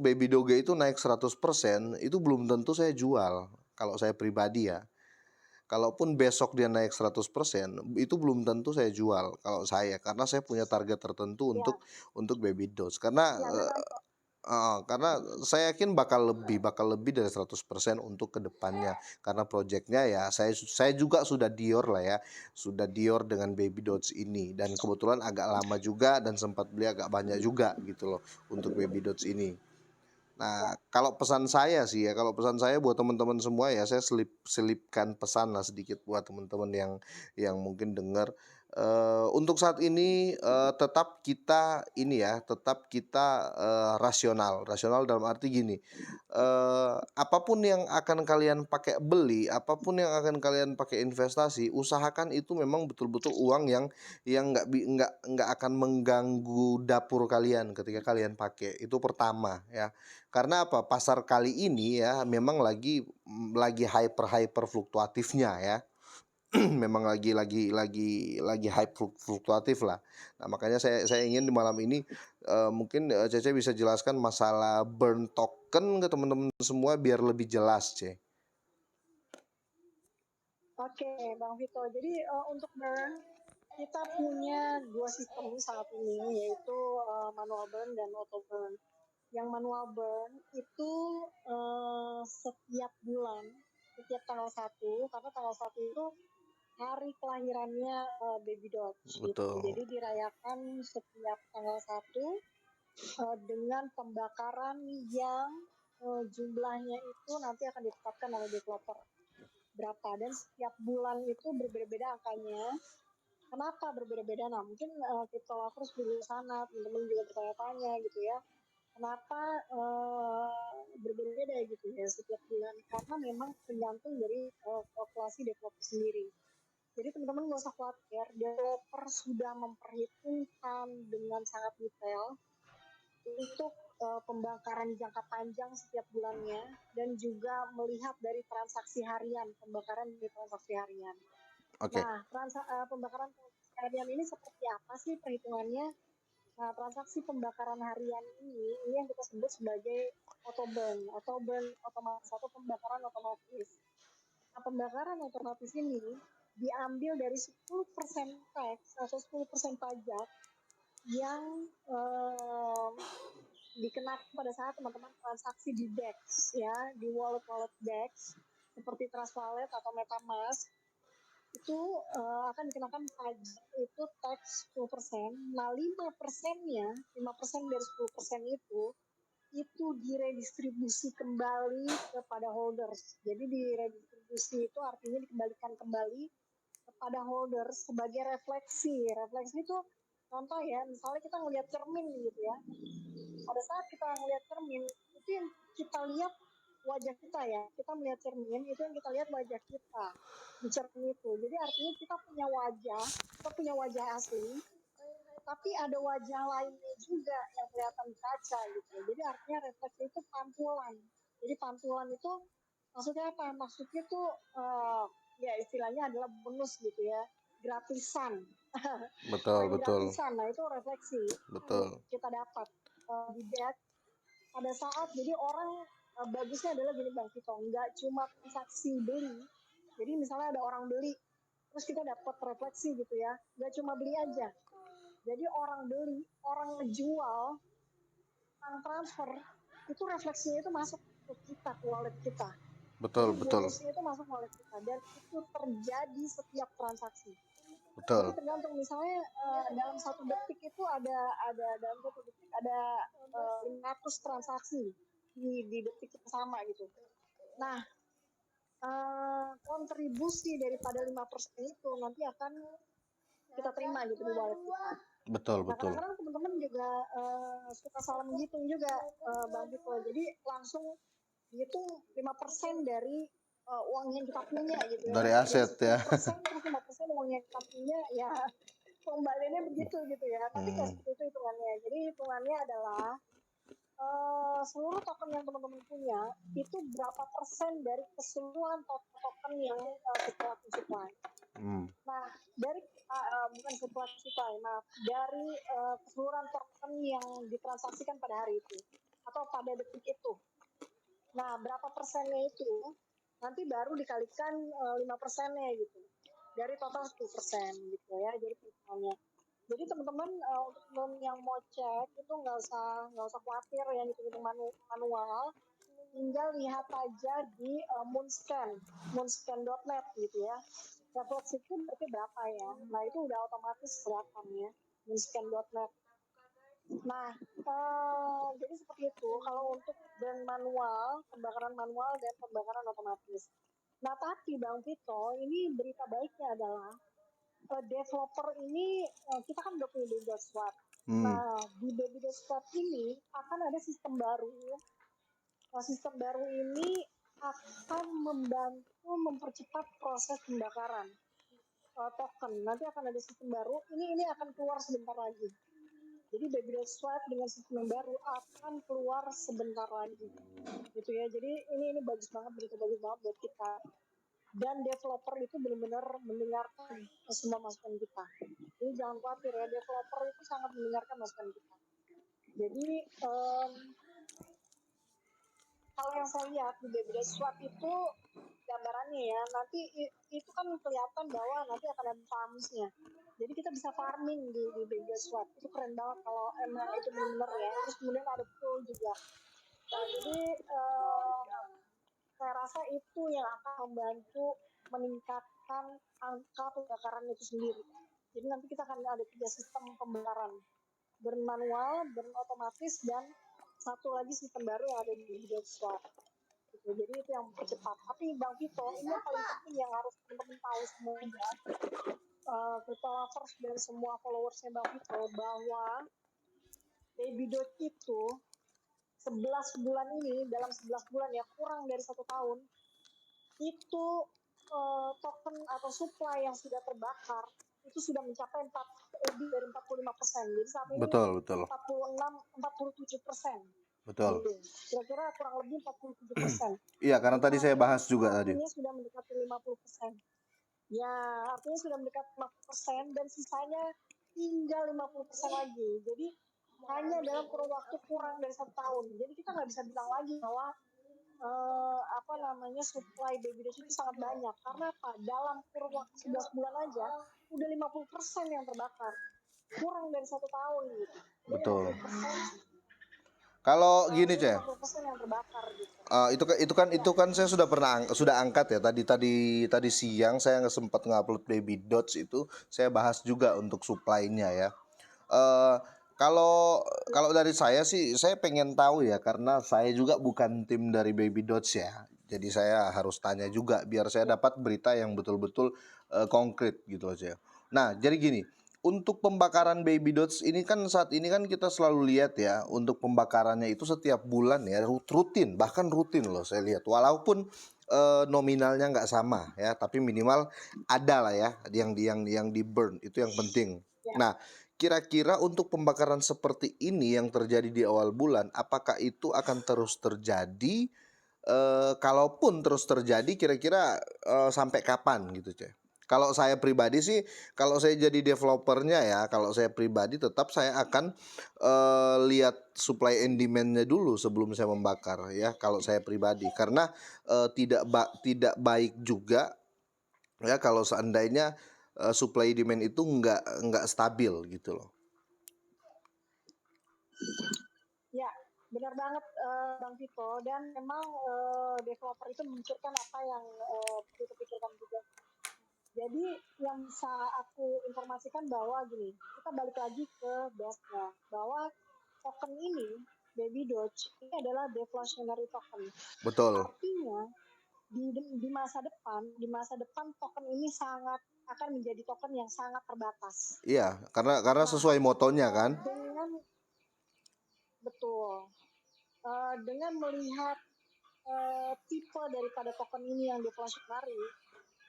Baby Doge itu naik 100% itu belum tentu saya jual kalau saya pribadi ya. Kalaupun besok dia naik 100% itu belum tentu saya jual kalau saya, karena saya punya target tertentu Ya, untuk Baby Dots. Karena ya memang karena saya yakin bakal lebih dari 100% untuk kedepannya. Karena proyeknya ya saya juga sudah Dior lah ya, sudah Dior dengan Baby Dots ini, dan kebetulan agak lama juga dan sempat beli agak banyak juga gitu loh untuk Baby Dots ini. Nah, kalau pesan saya buat teman-teman semua ya, saya selipkan pesan lah sedikit buat teman-teman yang mungkin dengar. Untuk saat ini, tetap kita ini ya, tetap kita, rasional. Rasional dalam arti gini, apa yang akan kalian pakai beli, apapun yang akan kalian pakai investasi, usahakan itu memang betul-betul uang yang nggak akan mengganggu dapur kalian ketika kalian pakai, itu pertama ya. Karena apa, pasar kali ini ya memang lagi hyper fluktuatifnya ya. Memang lagi hype fluktuatif lah. Nah, makanya saya ingin di malam ini, mungkin, Cece bisa jelaskan masalah burn token ke teman-teman semua biar lebih jelas, Ce. Oke, Bang Vito. Jadi untuk burn kita punya dua sistem saat ini, yaitu manual burn dan auto burn. Yang manual burn itu setiap bulan, setiap tanggal 1, karena tanggal 1 itu hari kelahirannya Baby Doge gitu. Betul. Jadi dirayakan setiap tanggal 1 dengan pembakaran yang jumlahnya itu nanti akan ditetapkan oleh developer berapa, dan setiap bulan itu berbeda-beda angkanya. Kenapa berbeda-beda? Nah, mungkin crypto lovers di luar sana, teman-teman juga bertanya-tanya gitu ya. Kenapa berbeda-beda gitu ya setiap bulan? Karena memang tergantung dari kalkulasi developer sendiri. Jadi teman-teman nggak usah khawatir, developer sudah memperhitungkan dengan sangat detail untuk pembakaran jangka panjang setiap bulannya, dan juga melihat dari transaksi harian, pembakaran dari transaksi harian. Oke. Nah, pembakaran transaksi harian ini seperti apa sih perhitungannya? Nah, transaksi pembakaran harian ini yang kita sebut sebagai auto burn otomatis atau pembakaran otomatis. Nah, pembakaran otomatis ini diambil dari 10% tax atau 10% pajak yang dikenakan pada saat teman-teman transaksi di DEX ya, di wallet DEX seperti Trust Wallet atau MetaMask. Itu akan dikenakan pajak itu tax 10%. Nah, 5% dari 10% itu diredistribusi kembali kepada holders. Jadi diredistribusi itu artinya dikembalikan kembali kepada holders sebagai refleksi. Refleksi itu contoh ya, misalnya kita ngelihat cermin gitu ya. Pada saat kita ngelihat cermin, itu yang kita lihat wajah kita ya. Kita melihat cermin, itu yang kita lihat wajah kita di cermin itu. Jadi artinya kita punya wajah asli, tapi ada wajah lainnya juga yang kelihatan di kaca gitu. Jadi artinya refleksi itu pantulan. Jadi pantulan itu maksudnya apa? Maksudnya tuh ya istilahnya adalah bonus gitu ya, gratisan. Betul Poin betul. gratisan, nah itu refleksi yang Betul. kita dapat di debt pada saat, jadi orang bagusnya adalah gini Bang Vito, nggak cuma transaksi beli. Jadi misalnya ada orang beli, terus kita dapat refleksi gitu ya, nggak cuma beli aja. Jadi orang beli, orang ngejual, orang transfer, itu refleksinya itu masuk ke kita, ke wallet kita. Jadi Betul betul. bonusnya itu masuk ke wallet kita, dan itu terjadi setiap transaksi. Jadi Betul. tergantung, misalnya dalam 1 detik itu dalam 1 detik ada 500 transaksi di detik yang sama gitu. Nah, kontribusi daripada 5% itu nanti akan kita terima gitu di wallet kita. Betul Nah, betul. kadang-kadang teman-teman juga suka salah menghitung juga, Bang Vito. Jadi langsung dihitung 5% dari uang yang kita punya gitu ya. Dari Dari aset ya. 10% terus 5% uang yang kita punya, ya kembaliannya begitu gitu ya. Tapi nggak Hmm. seperti itu hitungannya. Jadi hitungannya adalah seluruh token yang teman-teman punya itu berapa persen dari keseluruhan token yang sirkulasi supply. Nah, dari bukan sirkulasi supply, maaf, dari keseluruhan token yang ditransaksikan pada hari itu atau pada detik itu. Nah, berapa persennya itu nanti baru dikalikan 5%-nya gitu. Dari total 10% gitu ya. Jadi perhitungannya. Jadi teman-teman untuk teman yang mau cek itu nggak usah khawatir yang hitung manual, tinggal lihat aja di moonscan.net gitu ya. Refleksi itu berarti berapa ya? Nah itu udah otomatis kelihatan ya, moonscan.net. Nah jadi seperti itu kalau untuk burn manual, pembakaran manual dan pembakaran otomatis. Nah tapi Bang Vito, ini berita baiknya adalah developer ini kita kan udah punya Baby Swap. Hmm. Nah, di Baby Swap ini akan ada sistem baru. Sistem baru ini akan membantu mempercepat proses pembakaran token. Nanti akan ada sistem baru. Ini akan keluar sebentar lagi. Jadi Baby Swap dengan sistem yang baru akan keluar sebentar lagi. Gitu ya. Jadi ini bagus banget, berita bagus banget buat kita. Dan developer itu benar-benar mendengarkan semua masukan kita. Jadi jangan khawatir ya, developer itu sangat mendengarkan masukan kita. Jadi kalau yang saya lihat di Baby Swap itu gambarannya ya, nanti itu kan kelihatan bahwa nanti akan ada farmsnya. Jadi kita bisa farming di Baby Swap. Itu keren banget kalau emang itu benar-benar ya. Terus kemudian ada pool juga. Nah, jadi saya rasa itu yang akan membantu meningkatkan angka pembakaran itu sendiri. Jadi nanti kita akan ada 3 sistem pembakaran, burn manual, burn otomatis, dan satu lagi sistem baru yang ada di Baby Swap. Gitu. Jadi itu yang mempercepat. Tapi Bang Vito, ini yang paling penting yang harus teman-teman tahu semuanya, crypto lovers dan semua followersnya Bang Vito, bahwa Baby Doge itu 11 bulan ini, dalam 11 bulan ya, kurang dari 1 tahun, itu token atau supply yang sudah terbakar itu sudah mencapai lebih dari 45%. Jadi saat ini Betul. 47%. Betul. Gitu. Kira-kira kurang lebih 47%. Iya, karena tadi saya bahas juga tadi. Artinya sudah mendekati 50%. Ya, artinya sudah mendekati 50% dan sisanya tinggal 50% lagi. Jadi hanya dalam kurun waktu kurang dari 1 tahun. Jadi kita nggak bisa bilang lagi bahwa supply Baby Doge itu sangat banyak. Karena apa? Dalam kurun waktu 11 bulan aja udah 50% yang terbakar. Kurang dari 1 tahun gitu. Betul. 50%. Kalau gini, Ceh. 50% yang terbakar gitu. Itu kan saya sudah angkat ya tadi siang saya nggak sempat ngupload Baby Doge itu saya bahas juga untuk supply-nya ya. Eh kalau dari saya sih saya pengen tahu ya karena saya juga bukan tim dari Baby Doge ya. Jadi saya harus tanya juga biar saya dapat berita yang betul-betul konkret gitu aja. Nah, jadi gini, untuk pembakaran Baby Doge ini kan saat ini kan kita selalu lihat ya untuk pembakarannya itu setiap bulan ya rutin bahkan rutin loh saya lihat walaupun nominalnya nggak sama ya tapi minimal ada lah ya yang di burn itu yang penting. Nah, kira-kira untuk pembakaran seperti ini yang terjadi di awal bulan apakah itu akan terus terjadi? Kalaupun terus terjadi kira-kira sampai kapan gitu, Ceh? Kalau saya pribadi sih, kalau saya jadi developernya ya, kalau saya pribadi tetap saya akan lihat supply and demand-nya dulu sebelum saya membakar ya. Kalau saya pribadi, karena tidak baik juga ya kalau seandainya supply demand itu nggak stabil gitu loh. Ya, benar banget Bang Vito. Dan memang developer itu memikirkan apa yang perlu dipikirkan juga. Jadi yang bisa aku informasikan bahwa gini, kita balik lagi ke base-nya, bahwa token ini, Baby Doge, ini adalah deflationary token. Betul. Artinya di masa depan token ini sangat akan menjadi token yang sangat terbatas. Iya, karena sesuai motonya kan. Dengan melihat tipe daripada token ini yang deflationary,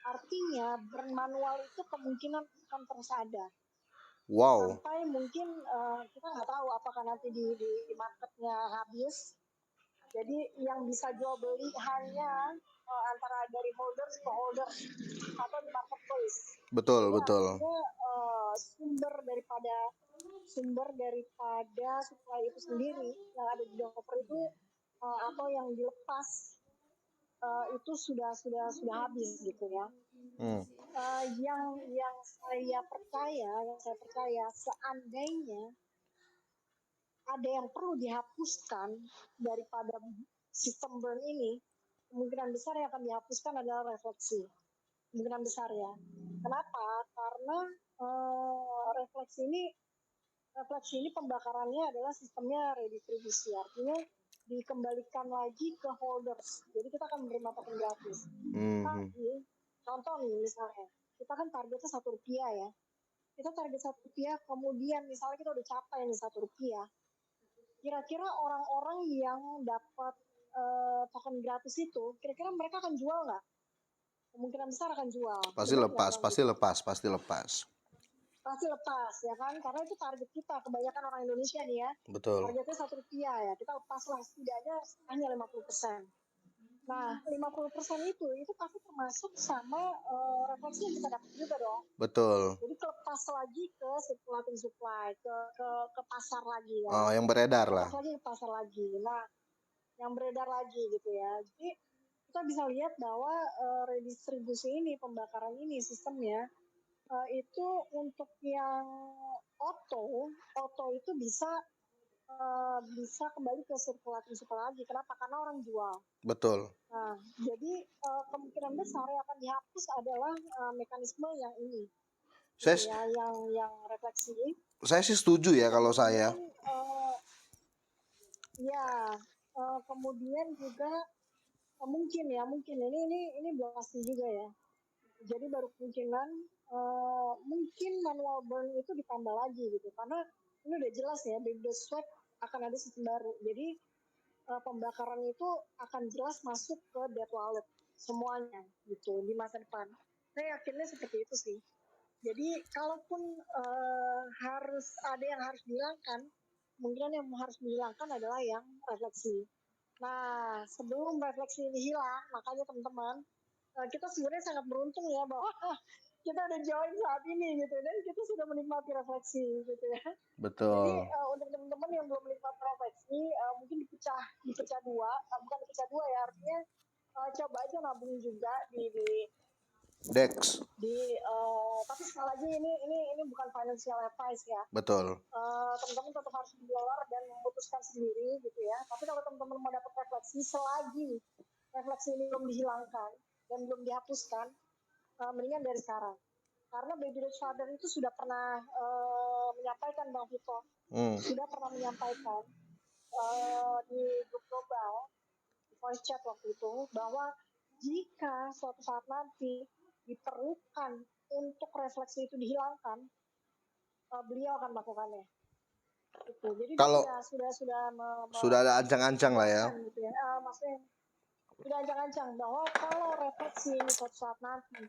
artinya burn manual itu kemungkinan akan terus ada. Wow. Sampai mungkin kita nggak tahu apakah nanti di marketnya habis. Jadi yang bisa jual beli hanya antara dari holders ke holders atau di marketplace. Betul. Artinya sumber daripada supply itu sendiri yang ada di developer itu atau yang dilepas itu sudah habis gitu ya. Yang saya percaya seandainya ada yang perlu dihapuskan daripada sistem burn ini, kemungkinan besar yang akan dihapuskan adalah refleksi. Kemungkinan besar ya. Kenapa? Karena refleksi ini pembakarannya adalah sistemnya redistribusi, artinya dikembalikan lagi ke holders. Jadi kita akan menerima token gratis. Tapi contoh nih misalnya, kita kan targetnya Rp1 ya. Kita target Rp1, kemudian misalnya kita udah capai nih Rp1, kira-kira orang-orang yang dapat token gratis itu, kira-kira mereka akan jual nggak? Kemungkinan besar akan jual. Pasti Benar nggak lepas, Bang pasti Vito? lepas, pasti lepas. Pasti lepas ya kan, karena itu target kita, kebanyakan orang Indonesia nih ya. Betul. Targetnya Rp1 ya, kita lepas lah setidaknya hanya 50%. Nah, 50% itu pasti termasuk sama refleksi yang kita dapat juga dong. Betul. Jadi kelepas lagi ke circulating supply, ke pasar lagi ya. Oh, yang beredar lah. Lepas lagi ke pasar lagi. Nah, yang beredar lagi gitu ya. Jadi kita bisa lihat bahwa redistribusi ini, pembakaran ini sistemnya itu untuk yang auto itu bisa kembali ke circulating supply lagi. Kenapa? Karena orang jual. Betul. Nah, jadi kemungkinan besar yang akan dihapus adalah mekanisme yang ini, Saya, gitu ya, yang refleksi. saya sih setuju ya kalau saya. Ya, kemudian juga mungkin ini belum pasti juga ya. Jadi baru kemungkinan mungkin manual burn itu ditambah lagi gitu, karena ini udah jelas ya, baby swap akan ada sistem baru. Jadi pembakaran itu akan jelas masuk ke debt wallet semuanya gitu di masa depan. Saya yakinnya seperti itu sih. Jadi kalaupun harus ada yang harus dihilangkan, kemungkinan yang harus dihilangkan adalah yang refleksi. Nah, sebelum refleksi ini hilang, makanya teman-teman, kita sebenarnya sangat beruntung ya bahwa kita udah join saat ini gitu, dan kita sudah menikmati refleksi gitu ya. Betul. Jadi untuk teman-teman yang belum menikmati refleksi, mungkin dipecah dua, bukan dipecah dua ya, artinya coba aja nabung juga di Dex. tapi sekali lagi ini bukan financial advice ya. Betul. Teman-teman tetap harus belajar dan memutuskan sendiri gitu ya. Tapi kalau teman-teman mau dapat refleksi, selagi refleksi ini belum dihilangkan dan belum dihapuskan, mendingan dari sekarang. Karena Baby Rich Father itu sudah pernah menyampaikan, Bang Vito, sudah pernah menyampaikan di grup global, di voice chat waktu itu, bahwa jika suatu saat nanti diperlukan untuk refleksi itu dihilangkan, beliau akan melakukannya. Gitu. Jadi kalau dia sudah ada ancang-ancang lah ya. Gitu ya. Maksudnya sudah ancang-ancang bahwa kalau refleksi ini suatu saat nanti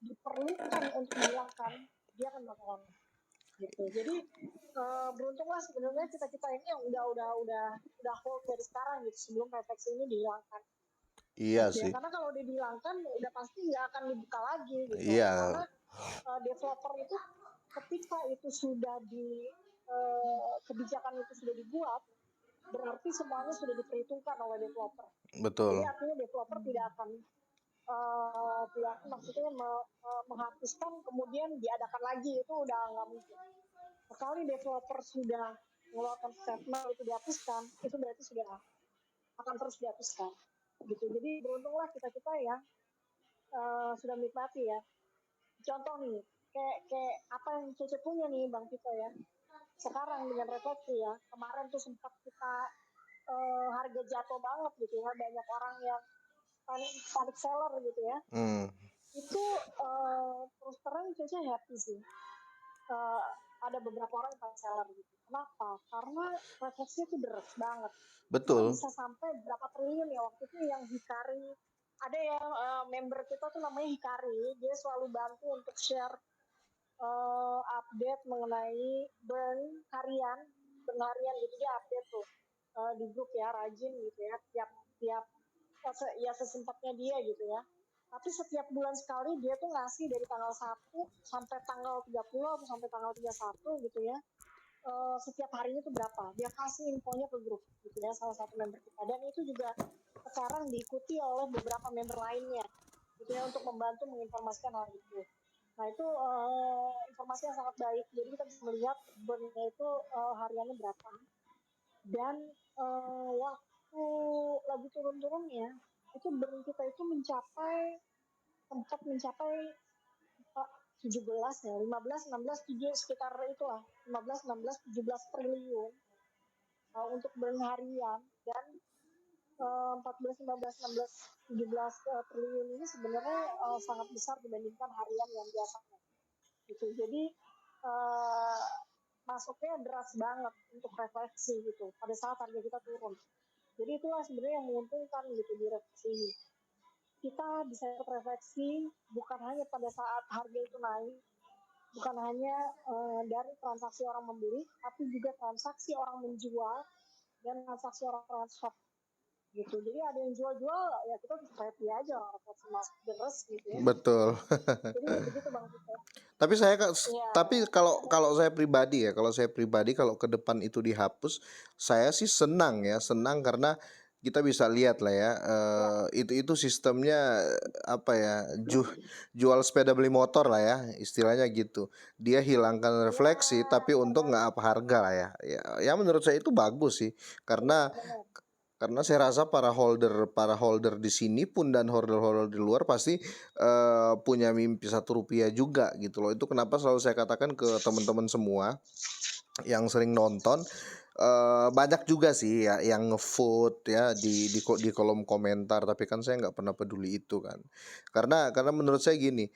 diperlukan untuk dihilangkan, dia akan melakukannya. Gitu. Jadi beruntunglah sebenarnya kita ini yang udah hold dari sekarang gitu, sebelum refleksi ini dihilangkan. Iya gitu sih. Ya, karena kalau udah dihilangkan udah pasti nggak akan dibuka lagi gitu. Iya. Karena developer itu ketika itu sudah kebijakan itu sudah dibuat, berarti semuanya sudah diperhitungkan oleh developer. Betul. Jadi artinya developer tidak akan maksudnya menghapuskan kemudian diadakan lagi, itu udah nggak mungkin. Sekali developer sudah mengeluarkan statement itu dihapuskan, itu berarti sudah akan terus dihapuskan. Gitu. Jadi beruntunglah kita yang sudah menikmati ya. Contoh nih, kayak apa yang Cece punya nih Bang Vito ya. Sekarang dengan refleksi ya, kemarin tuh sempat kita harga jatuh banget gitu ya, banyak orang yang panic seller gitu ya. Itu terus terang Cece happy sih. Ada beberapa orang yang panic seller gitu. Kenapa? Karena refleksi itu deras banget. Betul. Itu bisa sampai berapa triliun ya waktu itu yang Hikari. Ada yang member kita tuh namanya Hikari, dia selalu bantu untuk share update mengenai burn harian gitu, dia update tuh di grup ya, rajin gitu ya, tiap ya sesempatnya dia gitu ya. Tapi setiap bulan sekali dia tuh ngasih dari tanggal 1 sampai tanggal 30 atau sampai tanggal 31 gitu ya. Setiap harinya tuh berapa, dia kasih infonya ke grup gitu ya, salah satu member kita, dan itu juga sekarang diikuti oleh beberapa member lainnya gitu ya, untuk membantu menginformasikan hal itu. Nah itu informasi yang sangat baik, jadi kita bisa melihat burn-nya itu hariannya berapa, dan waktu lagi turun-turunnya itu burn kita itu sempat mencapai 17 ya, 15, 16, 7 sekitar itulah, 15, 16, 17 triliun untuk burn harian, dan 14, 15, 16, 17 triliun ini sebenarnya sangat besar dibandingkan harian yang biasanya gitu. Jadi uh, masuknya deras banget untuk refleksi gitu pada saat harga kita turun. Jadi itulah sebenarnya yang menguntungkan gitu di refleksi ini. Kita bisa refleksi bukan hanya pada saat harga itu naik, bukan hanya dari transaksi orang membeli, tapi juga transaksi orang menjual dan transaksi orang transfer gitu. Jadi ada yang jual-jual ya kita happy aja refleksi masuk deres gitu ya. Betul. Jadi begitu Bang Vito. Tapi saya Iya. tapi kalau saya pribadi ya, kalau ke depan itu dihapus, saya sih senang ya, senang karena kita bisa lihat lah ya, itu sistemnya apa ya, jual sepeda beli motor lah ya, istilahnya gitu. Dia hilangkan refleksi, tapi untuk nggak apa harga lah ya. Ya menurut saya itu bagus sih, karena saya rasa para holder di sini pun dan holder di luar pasti punya mimpi Rp1 juga gitu loh. Itu kenapa selalu saya katakan ke teman-teman semua yang sering nonton, banyak juga sih ya yang nge-vote ya di kolom komentar, tapi kan saya nggak pernah peduli itu kan. Karena menurut saya gini,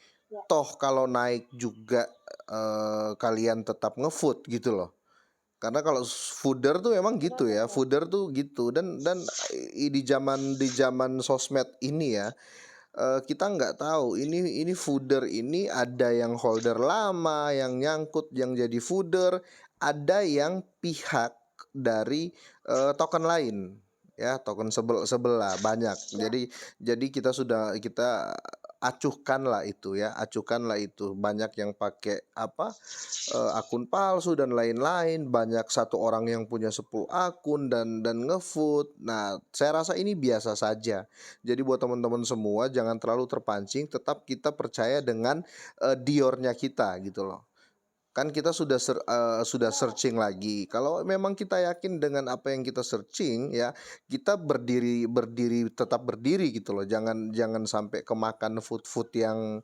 toh kalau naik juga kalian tetap nge-vote gitu loh. Karena kalau fooder tuh memang gitu ya, fooder tuh gitu dan di zaman sosmed ini ya, kita nggak tahu ini fooder ini ada yang holder lama, yang nyangkut, yang jadi fooder, ada yang pihak dari token lain ya, token sebelah banyak. Jadi kita acuhkanlah itu banyak yang pakai akun palsu dan lain-lain, banyak satu orang yang punya 10 akun dan ngevote. Nah, saya rasa ini biasa saja. Jadi buat teman-teman semua jangan terlalu terpancing, tetap kita percaya dengan Diornya kita gitu loh. Kan kita sudah searching lagi. Kalau memang kita yakin dengan apa yang kita searching ya, kita tetap berdiri gitu loh. Jangan sampai kemakan food yang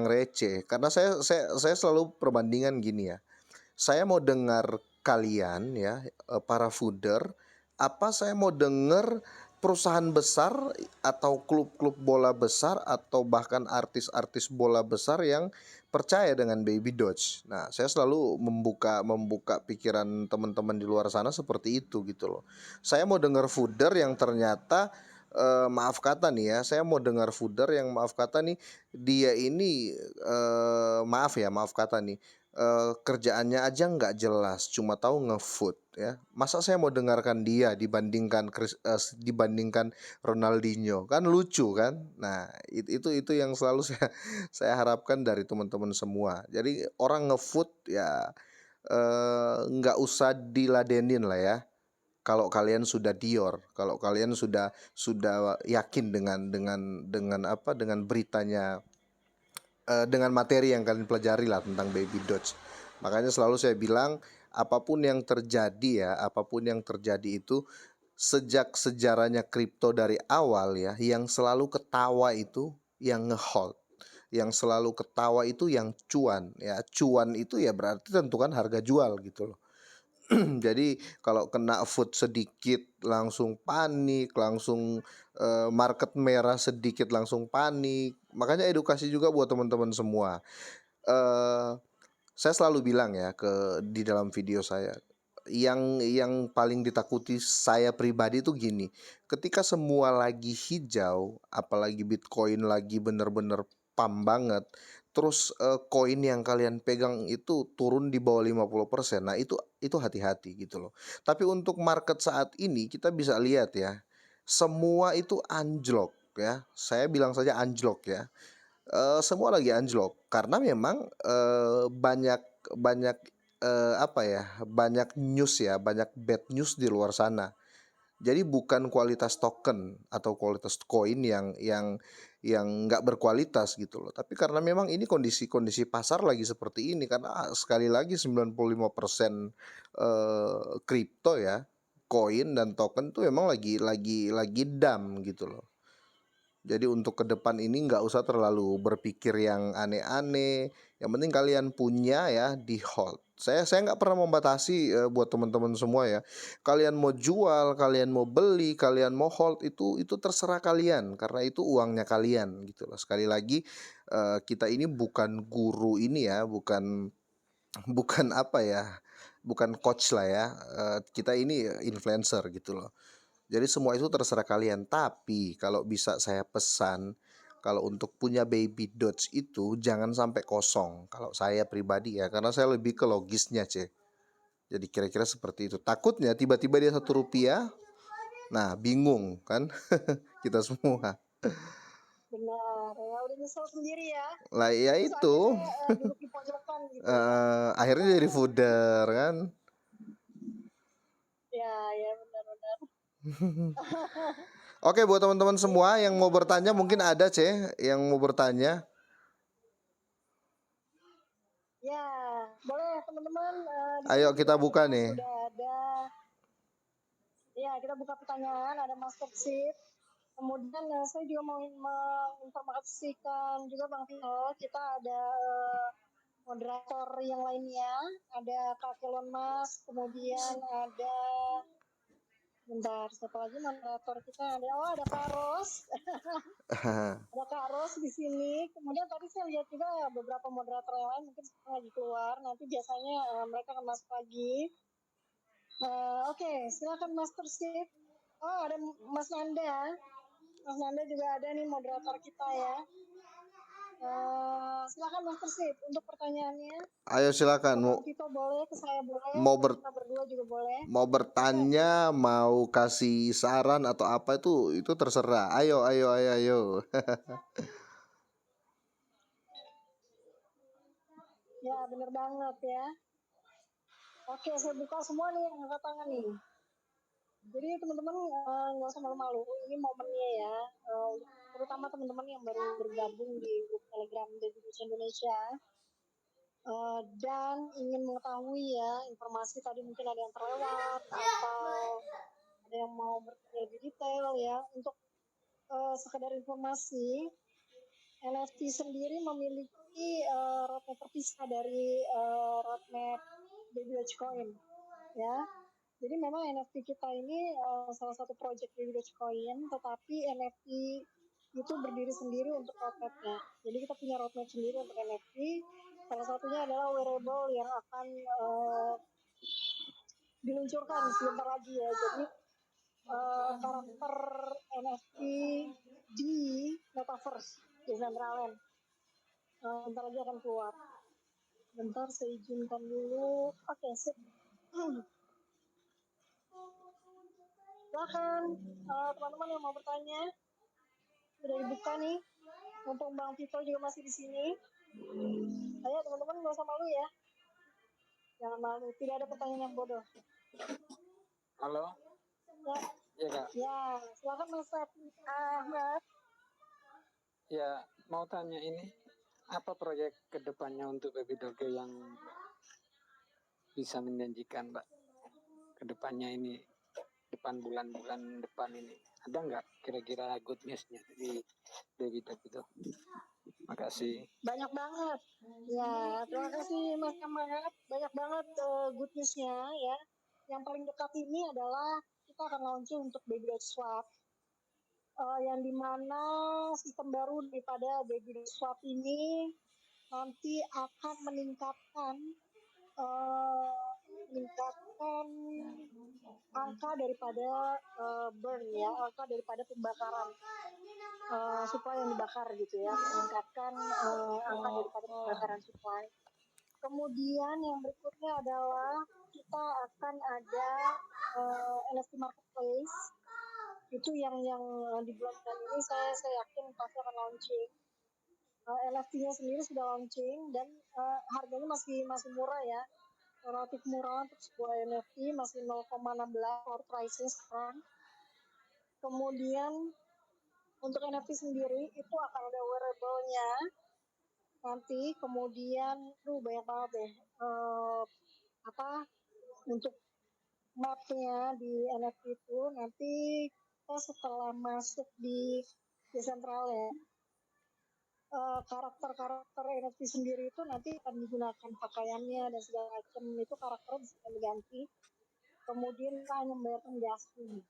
receh. Karena saya selalu perbandingan gini ya. Saya mau dengar kalian ya, para fooder, apa saya mau dengar perusahaan besar atau klub-klub bola besar atau bahkan artis-artis bola besar yang percaya dengan Baby Doge. Nah, saya selalu membuka pikiran teman-teman di luar sana seperti itu gitu loh. Saya mau dengar fooder yang ternyata maaf kata nih ya, saya mau dengar fooder yang maaf kata nih, dia ini maaf kata nih, kerjaannya aja nggak jelas, cuma tahu ngefood ya. Masa saya mau dengarkan dia dibandingkan Ronaldinho, kan lucu kan? Nah, itu yang selalu saya harapkan dari teman-teman semua. Jadi orang ngefood ya nggak usah diladenin lah ya. Kalau kalian sudah Dior, kalau kalian sudah yakin dengan beritanya, dengan materi yang kalian pelajari lah tentang Baby Doge. Makanya selalu saya bilang apapun yang terjadi itu sejak sejarahnya kripto dari awal ya, yang selalu ketawa itu yang ngehold, yang selalu ketawa itu yang cuan ya. Cuan itu ya berarti tentukan harga jual gitu loh. Jadi kalau kena food sedikit langsung panik, langsung market merah sedikit langsung panik. Makanya edukasi juga buat teman-teman semua. Eh saya selalu bilang ya di dalam video saya, yang paling ditakuti saya pribadi itu gini, ketika semua lagi hijau, apalagi Bitcoin lagi bener-bener pump banget, terus koin yang kalian pegang itu turun di bawah 50%. Nah, itu hati-hati gitu loh. Tapi untuk market saat ini kita bisa lihat ya, semua itu anjlok ya. Saya bilang saja anjlok ya. Semua lagi anjlok karena memang banyak banyak banyak news ya, banyak bad news di luar sana. Jadi bukan kualitas token atau kualitas koin yang nggak berkualitas gitu loh. Tapi karena memang ini kondisi pasar lagi seperti ini, karena sekali lagi 95% kripto ya, koin dan token tuh memang lagi down gitu loh. Jadi untuk ke depan ini nggak usah terlalu berpikir yang aneh-aneh. Yang penting kalian punya ya di hold. Saya nggak pernah membatasi buat teman-teman semua ya. Kalian mau jual, kalian mau beli, kalian mau hold itu terserah kalian karena itu uangnya kalian gitu loh. Sekali lagi kita ini bukan guru ini ya, bukan bukan apa ya, bukan coach lah ya. Kita ini influencer gitu loh. Jadi semua itu terserah kalian. Tapi kalau bisa saya pesan, kalau untuk punya baby Dodge itu jangan sampai kosong. Kalau saya pribadi ya, karena saya lebih ke logisnya, C. Jadi kira-kira seperti itu. Takutnya tiba-tiba dia Rp1, nah bingung kan kita semua. Benar, ya udah nyesel sendiri ya. Lah ya Terus itu, akhirnya duduk di pojokan gitu ya. akhirnya jadi fooder kan. Ya, ya benar-benar. Oke, buat teman-teman semua yang mau bertanya mungkin ada, C, yang mau bertanya. Ya, boleh teman-teman di sini Ayo kita juga buka kita nih. sudah ada. Ya, kita buka pertanyaan, ada master sheet. Kemudian saya juga mau menginformasikan juga Bang Vino, kita ada moderator yang lainnya, ada Kak Kelon Mas, kemudian ada bentar, siapa lagi moderator kita ada Kak Ros. Ada Kak Ros di sini. Kemudian tadi saya lihat juga beberapa moderator yang lain mungkin sekarang lagi keluar. Nanti biasanya mereka akan masuk lagi. Oke, silakan Master Steve. Oh, ada Mas Nanda. Mas Nanda juga ada nih moderator kita ya. Silakan Master Steve untuk pertanyaannya. Ayo silakan. Ke Bang Vito boleh, ke saya boleh, Mau ke kita berdua juga boleh. mau bertanya, mau kasih saran atau apa itu terserah. Ayo, ayo, ayo, ayo. Ya, bener banget ya. Oke, saya buka semua nih yang angkat tangan nih. Jadi teman-teman nggak usah malu-malu. Ini momennya ya. Terutama teman-teman yang baru bergabung di grup Telegram Baby Boots Indonesia. Dan ingin mengetahui ya informasi tadi mungkin ada yang terlewat atau ada yang mau bertanya lebih detail ya. Untuk sekedar informasi, NFT sendiri memiliki roadmap terpisah dari roadmap Baby Dogecoin ya. Jadi memang NFT kita ini salah satu project Baby Dogecoin, tetapi NFT itu berdiri sendiri untuk roadmapnya. Jadi kita punya roadmap sendiri untuk NFT. Salah satunya adalah wearable yang akan diluncurkan sebentar lagi ya. Jadi karakter NFT di Metaverse di Decentraland bentar lagi akan keluar. Bentar saya izinkan dulu. Oke, sip. Silakan teman-teman yang mau bertanya. Sudah dibuka nih. Mumpung Bang Vito juga masih di sini. Ayo teman-teman nggak usah malu ya. Jangan malu. Tidak ada pertanyaan yang bodoh. Halo. Ya. Iya Kak. Ya, silakan Mas Ahmad. Ya, mau tanya ini apa proyek kedepannya untuk Baby Doge yang bisa menjanjikan Mbak kedepannya ini depan bulan-bulan depan ini ada nggak kira-kira good newsnya di Baby Doge itu? Makasih. Banyak banget. Ya, terima kasih Mas Ahmad. Banyak banget good newsnya ya. Yang paling dekat ini adalah kita akan launching untuk Baby Doge Swap. Yang dimana sistem baru daripada Baby Doge Swap ini nanti akan meningkatkan angka daripada burn ya, angka daripada pembakaran supply yang dibakar gitu ya, meningkatkan angka daripada pembakaran supply. Kemudian yang berikutnya adalah kita akan ada NFT marketplace. Itu yang di bulan ini saya yakin pasti akan launching. NFT-nya sendiri sudah launching dan harganya masih murah ya, relatif murah untuk sebuah NFT, masih 0,16 floor price sekarang. Kemudian untuk NFT sendiri itu akan ada wearable-nya nanti. Kemudian banyak banget deh untuk map-nya di NFT itu. Nanti kita setelah masuk di desentral ya. Karakter-karakter NFT sendiri itu nanti akan digunakan pakaiannya dan segala macam, itu karakternya bisa diganti. Kemudian kita hanya membayarkan gas fee.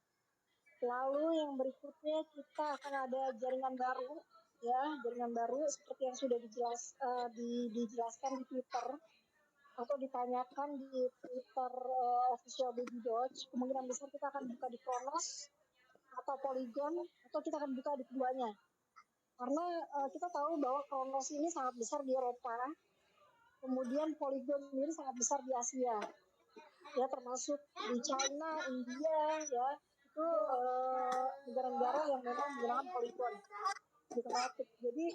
Lalu yang berikutnya kita akan ada jaringan baru, ya, jaringan baru seperti yang sudah dijelaskan di Twitter atau ditanyakan di Twitter official Baby Doge. Kemungkinan besar kita akan buka di Kronos atau Polygon, atau kita akan buka di keduanya. Karena kita tahu bahwa Kronos ini sangat besar di Eropa, kemudian Polygon ini sangat besar di Asia, ya, termasuk di China, India, ya, itu negara-negara yang memang menggunakan Polygon di tematik. Jadi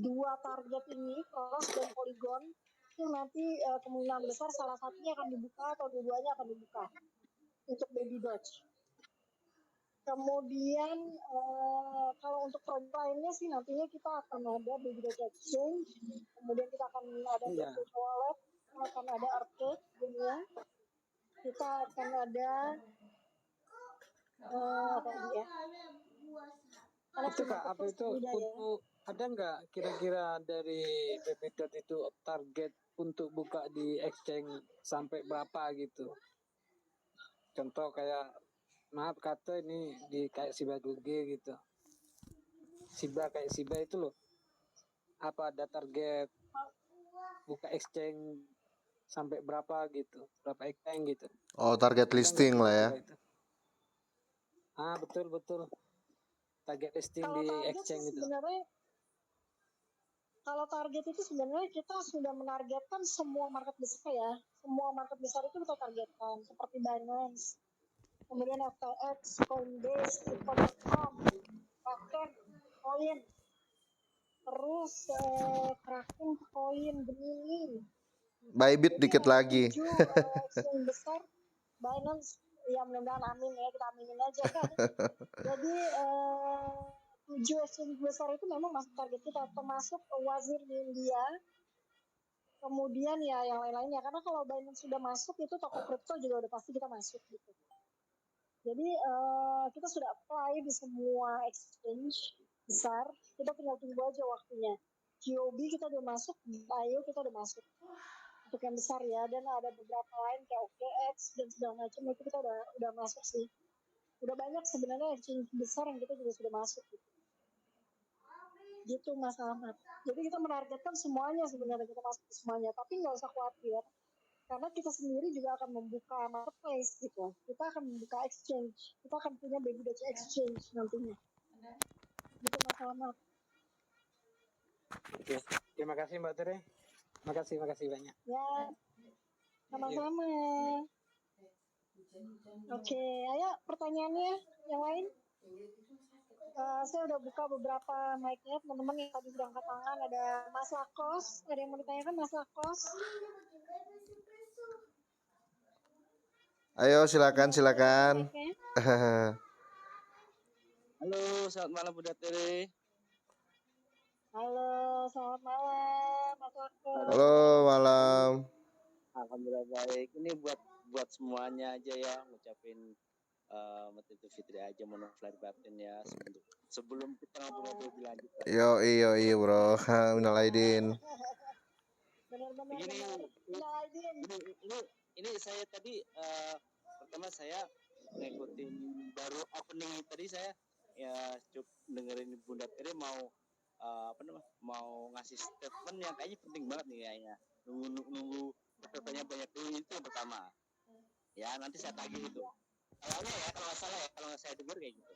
dua target ini, Kronos dan Polygon, itu nanti kemungkinan besar salah satunya akan dibuka atau dua-duanya akan dibuka untuk Baby Doge. Kemudian kalau untuk project lainnya sih nantinya kita akan ada Baby Doge Exchange, kemudian kita akan ada Crypto Wallet, akan ada Arcade dunia, kita akan ada apa lagi ya? Itu Kak, apa itu untuk ada nggak kira-kira dari BBDOT itu target untuk buka di exchange sampai berapa gitu? Contoh kayak maaf kata ini di kayak Shiba Doge gitu. Kayak Shiba itu loh. Apa ada target buka exchange sampai berapa gitu? Berapa exchange gitu? Oh, target listing lah ya. Itu? Betul. Target listing kalau di target exchange itu. Kalau target itu sebenarnya kita sudah menargetkan semua market besar ya. Semua market besar itu kita targetkan seperti Binance, kemudian FTX, Coinbase, Crypto.com, Kraken, Coin, terus Kraken, Coin, Gemini. Bybit dikit lagi. 7 exchange besar, Binance, ya mudah-mudahan amin ya, kita aminin aja. Jadi 7 exchange besar itu memang masuk target kita, termasuk Wazir di India. Kemudian ya yang lain-lainnya, karena kalau Binance sudah masuk itu toko kripto juga udah pasti kita masuk gitu. Jadi kita sudah apply di semua exchange besar, kita tinggal tunggu aja waktunya. GOB kita udah masuk, Bio kita udah masuk untuk yang besar ya, dan ada beberapa lain kayak OKX dan segala macam itu kita udah masuk sih. Udah banyak sebenarnya exchange besar yang kita juga sudah masuk gitu Mas Ahmad. Jadi kita menargetkan semuanya sebenarnya, kita masuk ke semuanya, tapi nggak usah khawatir karena kita sendiri juga akan membuka marketplace gitu. Kita akan membuka exchange, kita akan punya Baby Doge Exchange nantinya gitu Mas Ahmad. Oke, terima kasih Mbak Tere. Makasih banyak. Ya, sama-sama. Oke, ayo pertanyaannya yang lain. Saya udah buka beberapa mic-nya teman-teman yang tadi sudah angkat tangan. Ada Mas Lakos, ada yang mau ditanyakan Mas Lakos? Ayo silakan. Halo, selamat malam Bunda Tere. Halo, selamat malam Mas Lakos. Halo, malam. Alhamdulillah baik. Ini buat semuanya aja ya, ngucapin Idul Fitri aja, mohon maaf lahir batin ya sebelum kita ngobrol lebih lanjut. Iya bro, minal aidin. Benar-benar. Ini saya tadi pertama saya ngikutin baru opening tadi, saya ya cukup dengerin Bunda Tere mau ngasih statement yang kayaknya penting banget nih kayaknya. Nunggu pesertanya banyak dulu, itu yang pertama. Ya nanti saya tagih itu. Awalnya ya kalau nggak salah ya, kalau saya dengar kayak gitu.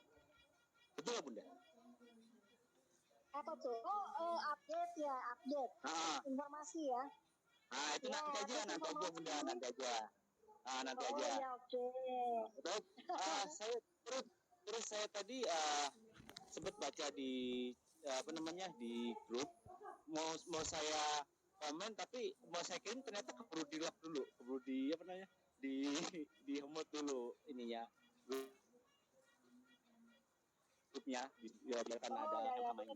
Betul nggak Bunda? Apa tuh? Update. Informasi ya. Itu nanti aja Bunda, nanti aja. Ya, oke. Saya terus saya tadi sempat baca di di grup, mau saya komen tapi mau saya kirim ternyata keburu di lock dulu, keburu di di hemut dulu ininya grupnya biar kan ada yang main.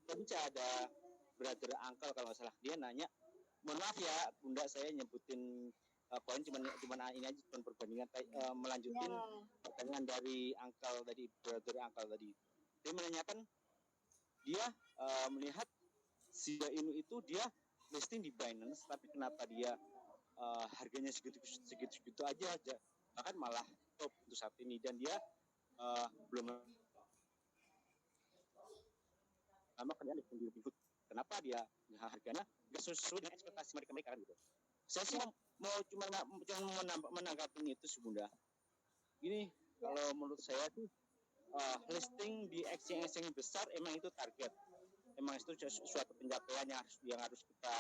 Tadi ada brother uncle kalau nggak salah, dia nanya, mohon maaf ya Bunda, saya nyebutin poin cuman ini aja, perbandingan melanjutin pertanyaan dari brother uncle tadi. dia menanyakan, dia melihat Shiba Inu itu dia listing di Binance, tapi kenapa dia harganya segitu aja, bahkan malah top untuk saat ini, dan dia belum lama kerjaan di Bigfoot. Kenapa dia harganya nggak sesuai dengan ekspektasi mereka kan gitu. Saya sih mau cuma menanggapi itu sih Bunda. Gini, kalau menurut saya tuh listing di exchange besar emang itu target, emang itu suatu pencapaian yang harus kita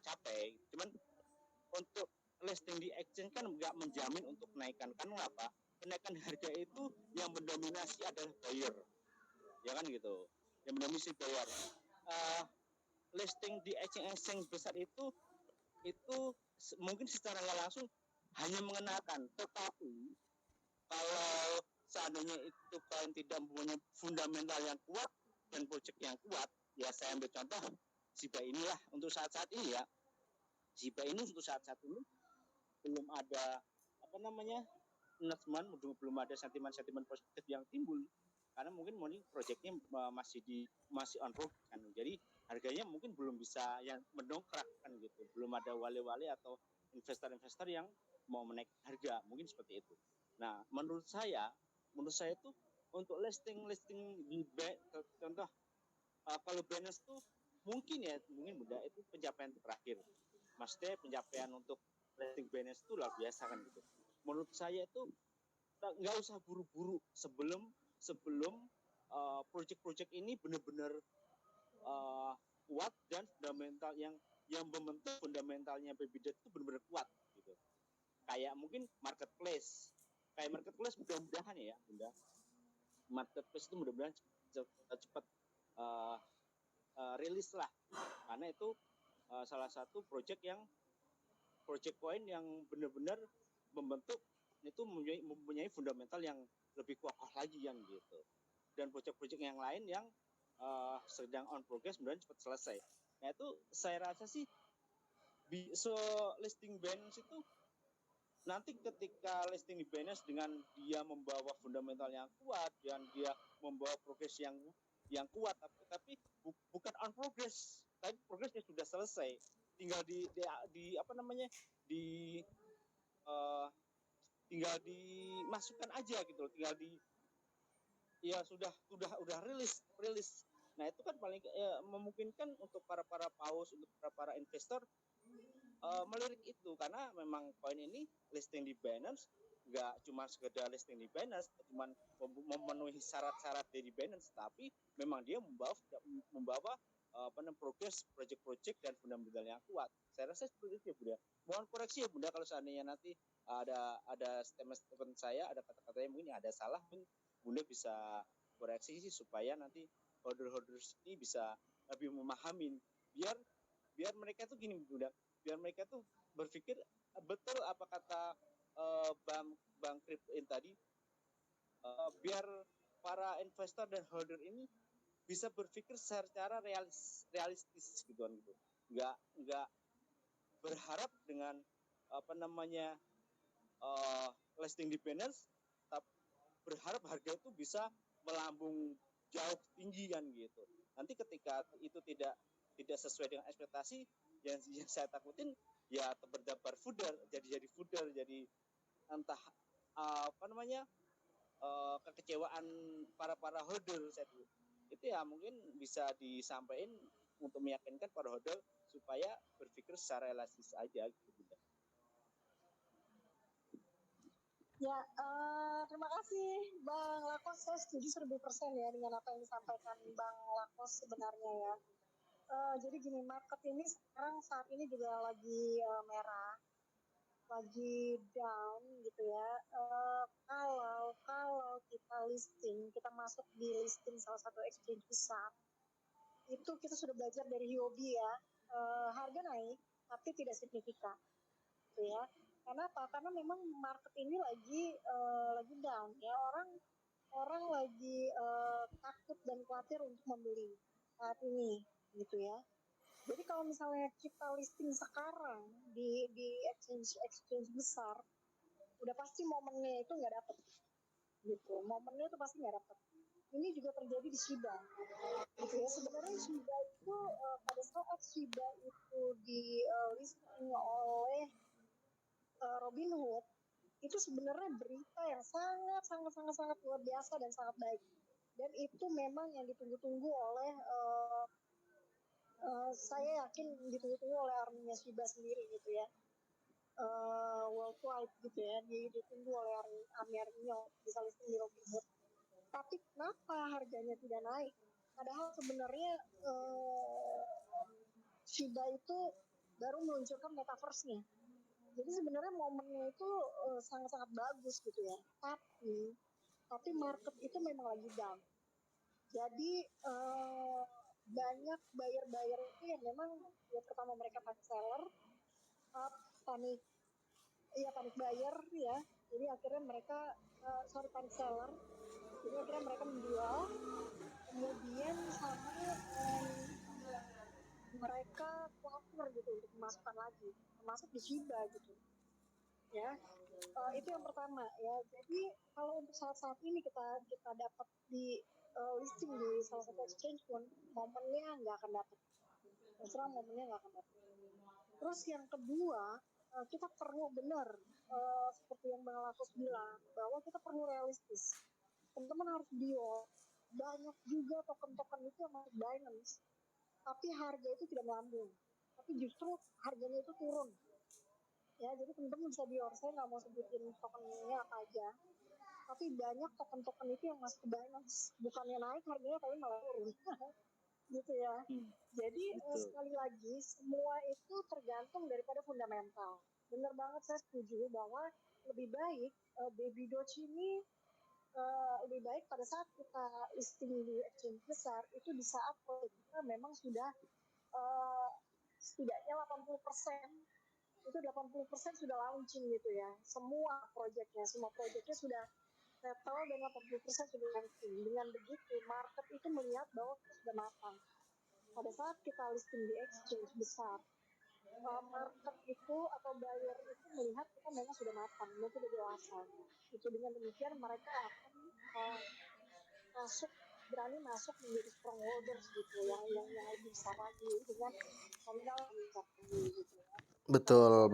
capai. Cuman untuk listing di exchange kan nggak menjamin untuk kenaikan. Kan apa? Kenaikan harga itu yang mendominasi adalah buyer, ya kan gitu. Yang mendominasi buyer. Listing di exchange besar itu mungkin secara nggak langsung hanya mengenalkan, tetapi kalau seandainya itu kalian tidak mempunyai fundamental yang kuat dan project yang kuat, ya saya ambil contoh Shiba inilah untuk saat-saat ini ya. Shiba ini untuk saat-saat ini belum ada announcement, belum ada sentimen positif yang timbul, karena mungkin projectnya masih on road kan, jadi harganya mungkin belum bisa yang mendongkrak kan gitu, belum ada wali-wali atau investor-investor yang mau menaik harga, mungkin seperti itu. Nah, menurut saya tuh untuk listing di contoh kalau Binance tuh mungkin Bunda itu pencapaian terakhir. Maksudnya pencapaian untuk listing Binance itu luar biasa kan gitu. Menurut saya itu nggak usah buru-buru sebelum project-project ini benar-benar kuat dan fundamental yang membentuk fundamentalnya Bebidot itu benar-benar kuat gitu. Kayak mungkin marketplace mudah-mudahan ya Bunda, marketplace itu mudah-mudahan cepat rilis lah, karena itu salah satu project coin yang benar-benar membentuk itu mempunyai fundamental yang lebih kokoh lagi yang gitu. Dan project-project yang lain yang sedang on progress mudah-mudahan cepat selesai. Nah itu saya rasa sih listing Binance itu nanti ketika listing di Binance dengan dia membawa fundamental yang kuat dan dia membawa progress yang kuat, tapi bukan on progress, tapi progressnya sudah selesai, tinggal tinggal dimasukkan aja gitu, sudah rilis. Nah itu kan paling memungkinkan untuk para paus, untuk para investor melirik itu, karena memang koin ini listing di Binance nggak cuma sekedar listing di Binance, cuma memenuhi syarat-syarat dari Binance, tapi memang dia membawa progress project-project dan fundamental yang kuat. Saya rasa seperti itu ya Bunda. Mohon koreksi ya Bunda kalau seandainya nanti ada statement saya, ada kata-katanya mungkin ada salah, Bunda bisa koreksi sih supaya nanti holder-holders ini bisa lebih memahamin, biar mereka tuh gini Bunda, biar mereka tuh berpikir betul apa kata Bang Kripin tadi, biar para investor dan holder ini bisa berpikir secara realistis gitu kan gitu, nggak berharap dengan listing di Binance, tapi berharap harga itu bisa melambung jauh tinggi kan gitu. Nanti ketika itu tidak sesuai dengan ekspektasi, yang saya takutin ya terdapat jadi entah kekecewaan para holder itu ya, mungkin bisa disampaikan untuk meyakinkan para holder supaya berpikir secara realistis aja gitu. Ya, terima kasih Bang Lakos. Saya setuju 1000% ya dengan apa yang disampaikan Bang Lakos sebenarnya ya. Jadi gini, market ini sekarang saat ini juga lagi merah, lagi down gitu ya. Kalau kita kita masuk di listing salah satu exchange besar, itu kita sudah belajar dari Hiobi ya. Harga naik, tapi tidak signifikan, gitu ya. Karena apa? Karena memang market ini lagi down ya, orang lagi takut dan khawatir untuk membeli saat ini gitu ya. Jadi kalau misalnya kita listing sekarang di exchange besar, udah pasti momennya itu nggak dapet gitu. Momennya tuh pasti nggak dapet. Ini juga terjadi di Shiba gitu ya. Sebenarnya Shiba itu pada saat Shiba itu di listing oleh Robinhood, itu sebenarnya berita yang sangat sangat sangat sangat luar biasa dan sangat baik, dan itu memang yang ditunggu-tunggu oleh saya yakin ditunggu-tunggu oleh arminya Shiba sendiri gitu ya, worldwide gitu ya, ditunggu oleh arminya bisa listing di Robinhood. Tapi kenapa harganya tidak naik? Padahal sebenarnya Shiba itu baru meluncurkan metaverse-nya. Jadi sebenarnya momennya itu sangat-sangat bagus gitu ya. Tapi market itu memang lagi down. Jadi banyak buyer-buyer itu yang memang ya pertama mereka panik seller, panik buyer ya. Jadi akhirnya mereka panik seller. Jadi akhirnya mereka menjual. Kemudian sama mereka khawatir gitu untuk memasukkan lagi, termasuk di Shiba gitu ya. Itu yang pertama ya. Jadi kalau untuk saat ini kita dapat di listing di salah satu exchange pun momennya nggak akan dapat, terserah momennya nggak akan dapat. Terus yang kedua, kita perlu benar seperti yang Bang Lakus bilang bahwa kita perlu realistis. Teman-teman harus banyak juga token-token itu yang masuk Binance, tapi harga itu tidak melambung, tapi justru harganya itu turun ya. Jadi teman-teman bisa saya nggak mau sebutin tokennya apa aja, tapi banyak token-token itu yang masuk ke Binance, bukannya naik harganya tapi malah turun gitu ya. Jadi sekali lagi semua itu tergantung daripada fundamental. Bener banget, saya setuju bahwa lebih baik Baby Doge ini lebih baik pada saat kita listing di exchange besar itu di saat kita memang sudah setidaknya 80% itu 80% sudah launching gitu ya. Semua proyeknya sudah settle dan 80% sudah launching. Dengan begitu market itu melihat bahwa kita sudah matang. Pada saat kita listing di exchange besar, market itu atau buyer itu melihat kita memang sudah matang, memang sudah dewasa. Itu dengan demikian mereka akan berani masuk menjadi strongholders gitu yang lebih besar lagi dengan nominal lebih besar lagi gitu ya. Betul.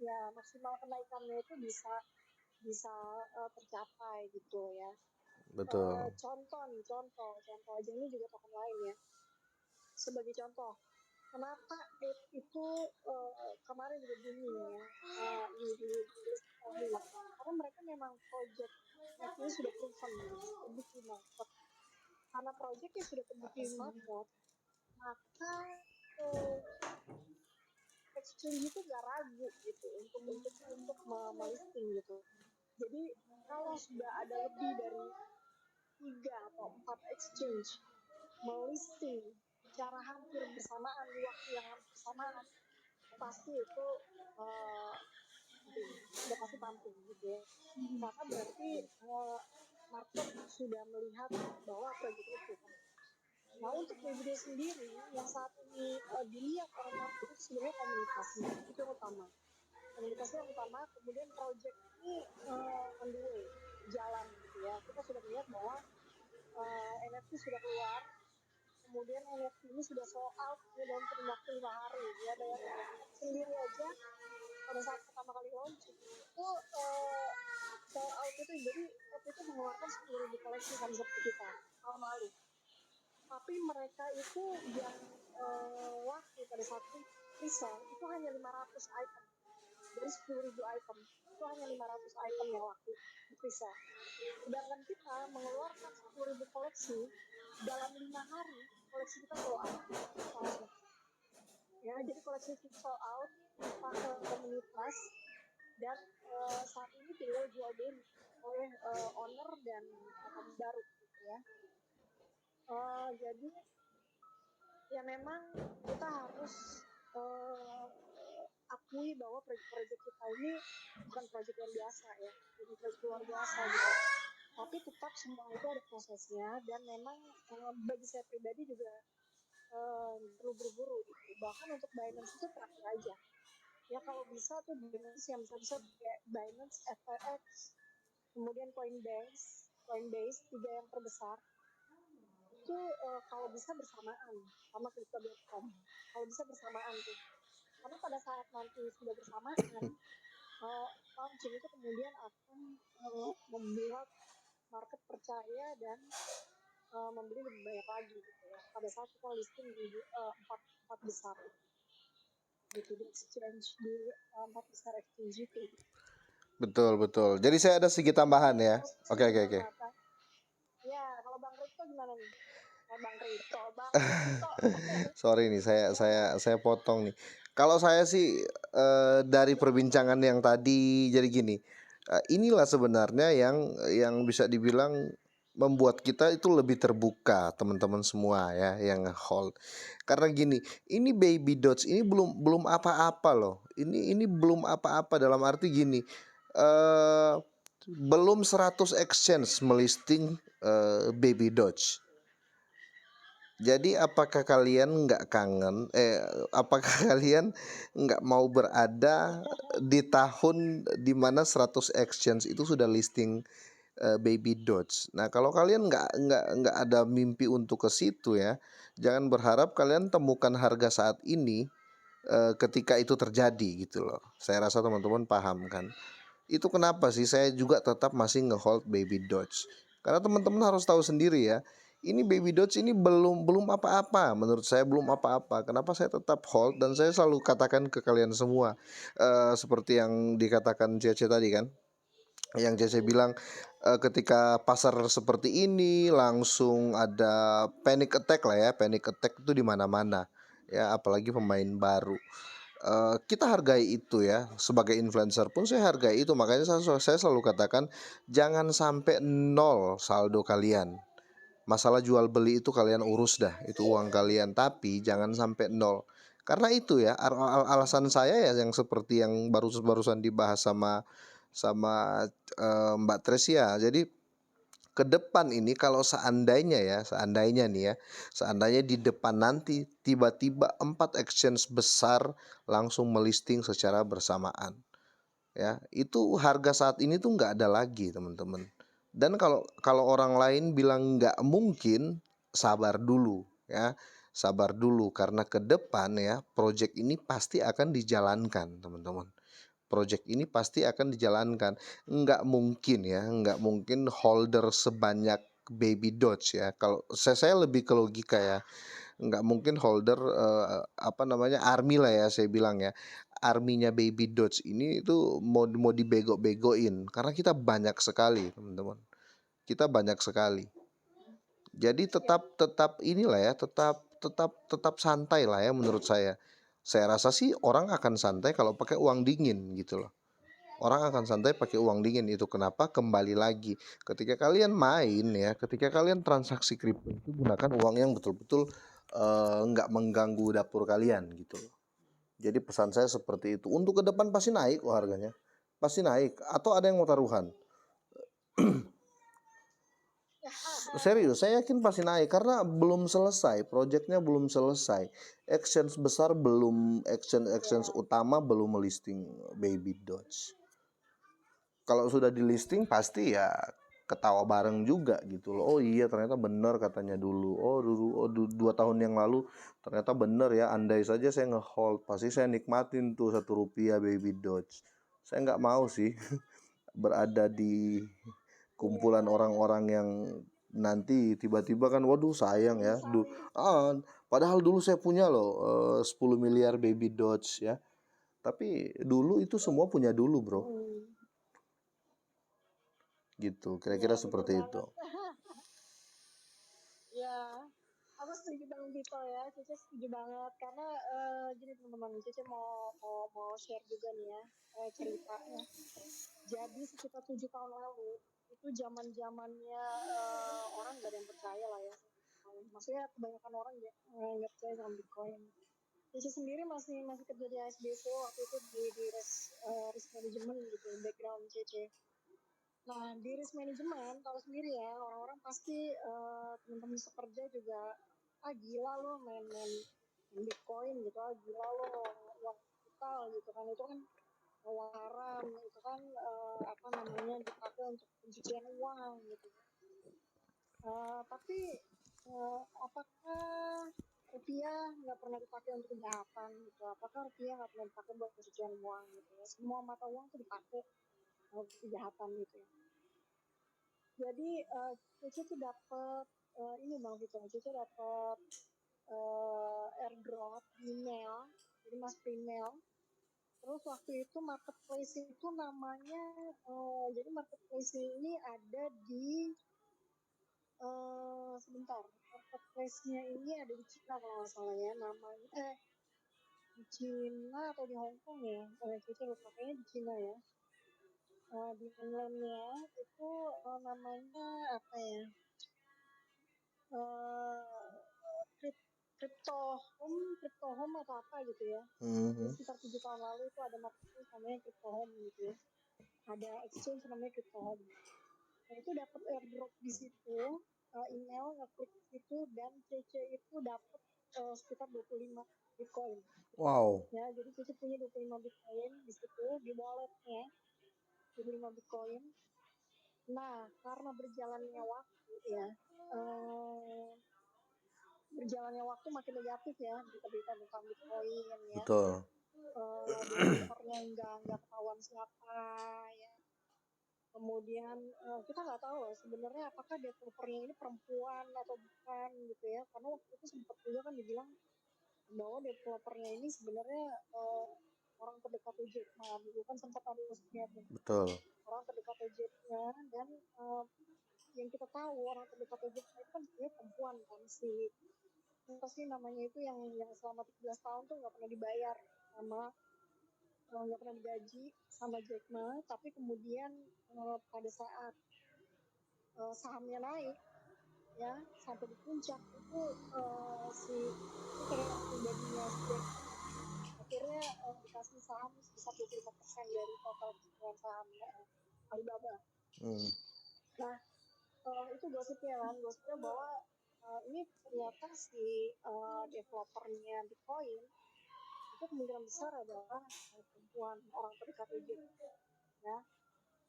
Ya maksimal kenaikannya itu bisa tercapai gitu ya. Betul. Contoh aja, ini juga token lain ya. Sebagai contoh, kenapa itu kemarin juga booming ya karena mereka memang project ini sudah proven terbukti market. Karena projectnya sudah terbukti market, maka exchange itu gak ragu gitu untuk melisting gitu. Jadi kalau sudah ada lebih dari 3 atau 4 exchange melisting secara hampir bersamaan di waktu yang hampir bersamaan, pasti itu udah pasti pumping gitu ya. Karena berarti market sudah melihat bahwa project itu. Nah untuk Baby sendiri yang saat ini dilihat oleh market itu sebenarnya komunikasi itu yang utama. Kemudian project ini on the way, jalan gitu ya. Kita sudah melihat bahwa NFT sudah keluar, kemudian NFT ini sudah sold out dalam kurun waktu 5 hari ya. Bayar sendiri aja pada saat pertama kali launching itu sold out itu, jadi app itu mengeluarkan 10.000 koleksi kan seperti kita tahun lalu. Tapi mereka itu yang laku pada saat pre-sale itu hanya 500 item dari 10.000 item, itu hanya 500 item yang laku di pre-sale. Sedangkan kita mengeluarkan 10.000 koleksi dalam 5 hari, koleksi kita sold out langsung. Ya, jadi koleksi kita sold out pakai komunitas dan saat ini tinggal jual beli oleh owner dan baru gitu ya. Jadi ya memang kita harus akui bahwa proyek kita ini bukan proyek yang biasa ya, jadi proyek luar biasa gitu. Tapi tetap semua itu ada prosesnya dan memang bagi saya pribadi juga perlu buru-buru gitu. Bahkan untuk Binance itu terakhir aja. Ya kalau bisa tuh Binance yang bisa pakai Binance FTX kemudian Coinbase 3 yang terbesar itu kalau bisa bersamaan sama Crypto.com, kalau bisa bersamaan tuh, karena pada saat nanti sudah bersamaan launching itu kemudian akan membuat market percaya dan membeli lebih banyak lagi gitu ya pada saat kita listing di empat besar gitu di exchange di empat besar exchange itu. Betul, betul. Jadi saya ada sedikit tambahan ya. Oke, oke, oke. Ya, kalau Bang Rito gimana nih? Bang Rito. Sorry nih, saya potong nih. Kalau saya sih dari perbincangan yang tadi, jadi gini, inilah sebenarnya yang bisa dibilang membuat kita itu lebih terbuka, teman-teman semua ya, yang hold. Karena gini, ini Baby Dots ini belum apa-apa loh. Ini belum apa-apa dalam arti gini. Belum 100 exchange melisting Baby Dots. Jadi apakah kalian nggak kangen? Apakah kalian nggak mau berada di tahun dimana 100 exchange itu sudah listing Baby Dots? Nah, kalau kalian nggak ada mimpi untuk ke situ ya, jangan berharap kalian temukan harga saat ini ketika itu terjadi gitu loh. Saya rasa teman-teman paham kan? Itu kenapa sih saya juga tetap masih ngehold Baby Dots? Karena teman-teman harus tahu sendiri ya. Ini Baby Dots ini belum apa-apa, menurut saya belum apa-apa. Kenapa saya tetap hold dan saya selalu katakan ke kalian semua seperti yang dikatakan Cece tadi kan. Yang Cece bilang ketika pasar seperti ini langsung ada panic attack lah ya. Panic attack itu di mana-mana. Ya, apalagi pemain baru. Kita hargai itu ya, sebagai influencer pun saya hargai itu, makanya saya selalu katakan jangan sampai nol saldo kalian. Masalah jual beli itu kalian urus dah, itu uang kalian, tapi jangan sampai nol. Karena itu ya alasan saya ya yang seperti yang barusan dibahas sama sama Mbak Tresia. Jadi ke depan ini kalau seandainya nih ya, seandainya di depan nanti tiba-tiba 4 exchange besar langsung melisting secara bersamaan ya, itu harga saat ini tuh nggak ada lagi teman-teman. Dan kalau orang lain bilang nggak mungkin, sabar dulu ya, sabar dulu karena ke depan ya project ini pasti akan dijalankan teman-teman. Project ini pasti akan dijalankan. Nggak mungkin ya, nggak mungkin holder sebanyak Baby Dots ya. Kalau saya lebih ke logika ya, nggak mungkin holder army lah ya saya bilang ya. Arminya Baby Dots ini itu mau dibego-begoin karena kita banyak sekali teman-teman. Kita banyak sekali. Jadi tetap inilah ya, tetap santai lah ya menurut saya. Saya rasa sih orang akan santai kalau pakai uang dingin gitu loh. Orang akan santai pakai uang dingin. Itu kenapa kembali lagi ketika kalian main ya, ketika kalian transaksi kripto itu gunakan uang yang betul-betul nggak mengganggu dapur kalian gitu loh. Jadi pesan saya seperti itu. Untuk ke depan pasti naik kok harganya, pasti naik. Atau ada yang mau taruhan? Serius, saya yakin pasti naik karena belum selesai, proyeknya belum selesai. Exchange besar belum, exchange utama belum melisting Baby Dots. Kalau sudah di listing pasti ya ketawa bareng juga gitu loh. Oh iya ternyata benar katanya dulu. Oh dulu 2 tahun yang lalu ternyata benar ya. Andai saja saya ngehold, pasti saya nikmatin tuh Rp1 Baby Dots. Saya nggak mau sih berada di kumpulan orang-orang yang nanti tiba-tiba kan waduh sayang ya. Padahal dulu saya punya loh 10 miliar Baby Dots ya. Tapi dulu itu semua punya dulu bro. Gitu, kira-kira seperti itu. Ya, aku setuju Bang Vito ya, Cece setuju banget karena gini teman-teman, Cece mau share juga nih ya ceritanya. Jadi sekitar 7 tahun lalu itu zaman-zamannya orang nggak ada yang percaya lah ya. Maksudnya kebanyakan orang nggak percaya sama Bitcoin. Cece sendiri masih kerja di ASBC waktu itu di risk management gitu, background Cece. Nah, di risk management, tahu sendiri ya, orang-orang pasti teman-teman sekerja juga, gila lo main Bitcoin gitu, gila lo uang digital gitu kan, itu kan uang haram itu kan apa namanya dipakai untuk pencucian uang gitu. Tapi apakah rupiah nggak pernah dipakai untuk kejahatan gitu? Apakah rupiah nggak pernah dipakai buat pencucian uang gitu ya? Semua mata uang itu dipakai untuk kejahatan gitu ya. Jadi Cici tuh dapat ini Bang Vito, Cici dapat airdrop email, jadi masuk email. Terus waktu itu marketplace itu namanya, jadi marketplace ini ada di sebentar, marketplace-nya ini ada di Cina kalau nggak salah ya, namanya di Cina atau di Hong Kong ya, Cici lupa kayaknya di Cina ya. Di mainlandnya itu namanya apa ya? Crypto Home atau apa gitu ya. Jadi sekitar 7 tahun lalu itu ada marketplace namanya Crypto Home gitu ya. Ada exchange namanya Crypto Home. Nah itu dapat airdrop di situ, email ngeklik situ dan CC itu dapat sekitar 25 Bitcoin. Wow. Ya, jadi CC punya 25 Bitcoin di situ di walletnya, 25 Bitcoin. Nah, karena berjalannya waktu ya, berjalannya waktu makin negatif ya berita-berita tentang Bitcoin ya. Betul. Developernya nggak ketahuan siapa ya. Kemudian kita nggak tahu sebenarnya apakah developernya ini perempuan atau bukan gitu ya. Karena waktu itu sempat juga kan dibilang bahwa developernya ini sebenarnya orang terdekat Jack Ma. Dulu kan sempat ada isu Betul. orang terdekat Jack-nya dan yang kita tahu orang terdekat Jack Ma itu kan sebenarnya perempuan kan apa sih namanya itu yang selama 13 tahun tuh nggak pernah dibayar sama nggak pernah digaji sama Jack Ma, tapi kemudian pada saat sahamnya naik ya sampai di puncak itu si kayak pribadinya si Jack Ma akhirnya dikasih saham sebesar 25% dari total keseluruhan sahamnya Alibaba. Nah itu gosipnya bahwa ini ternyata si developernya Bitcoin itu kemungkinan besar adalah perempuan orang terdekat Jack ya.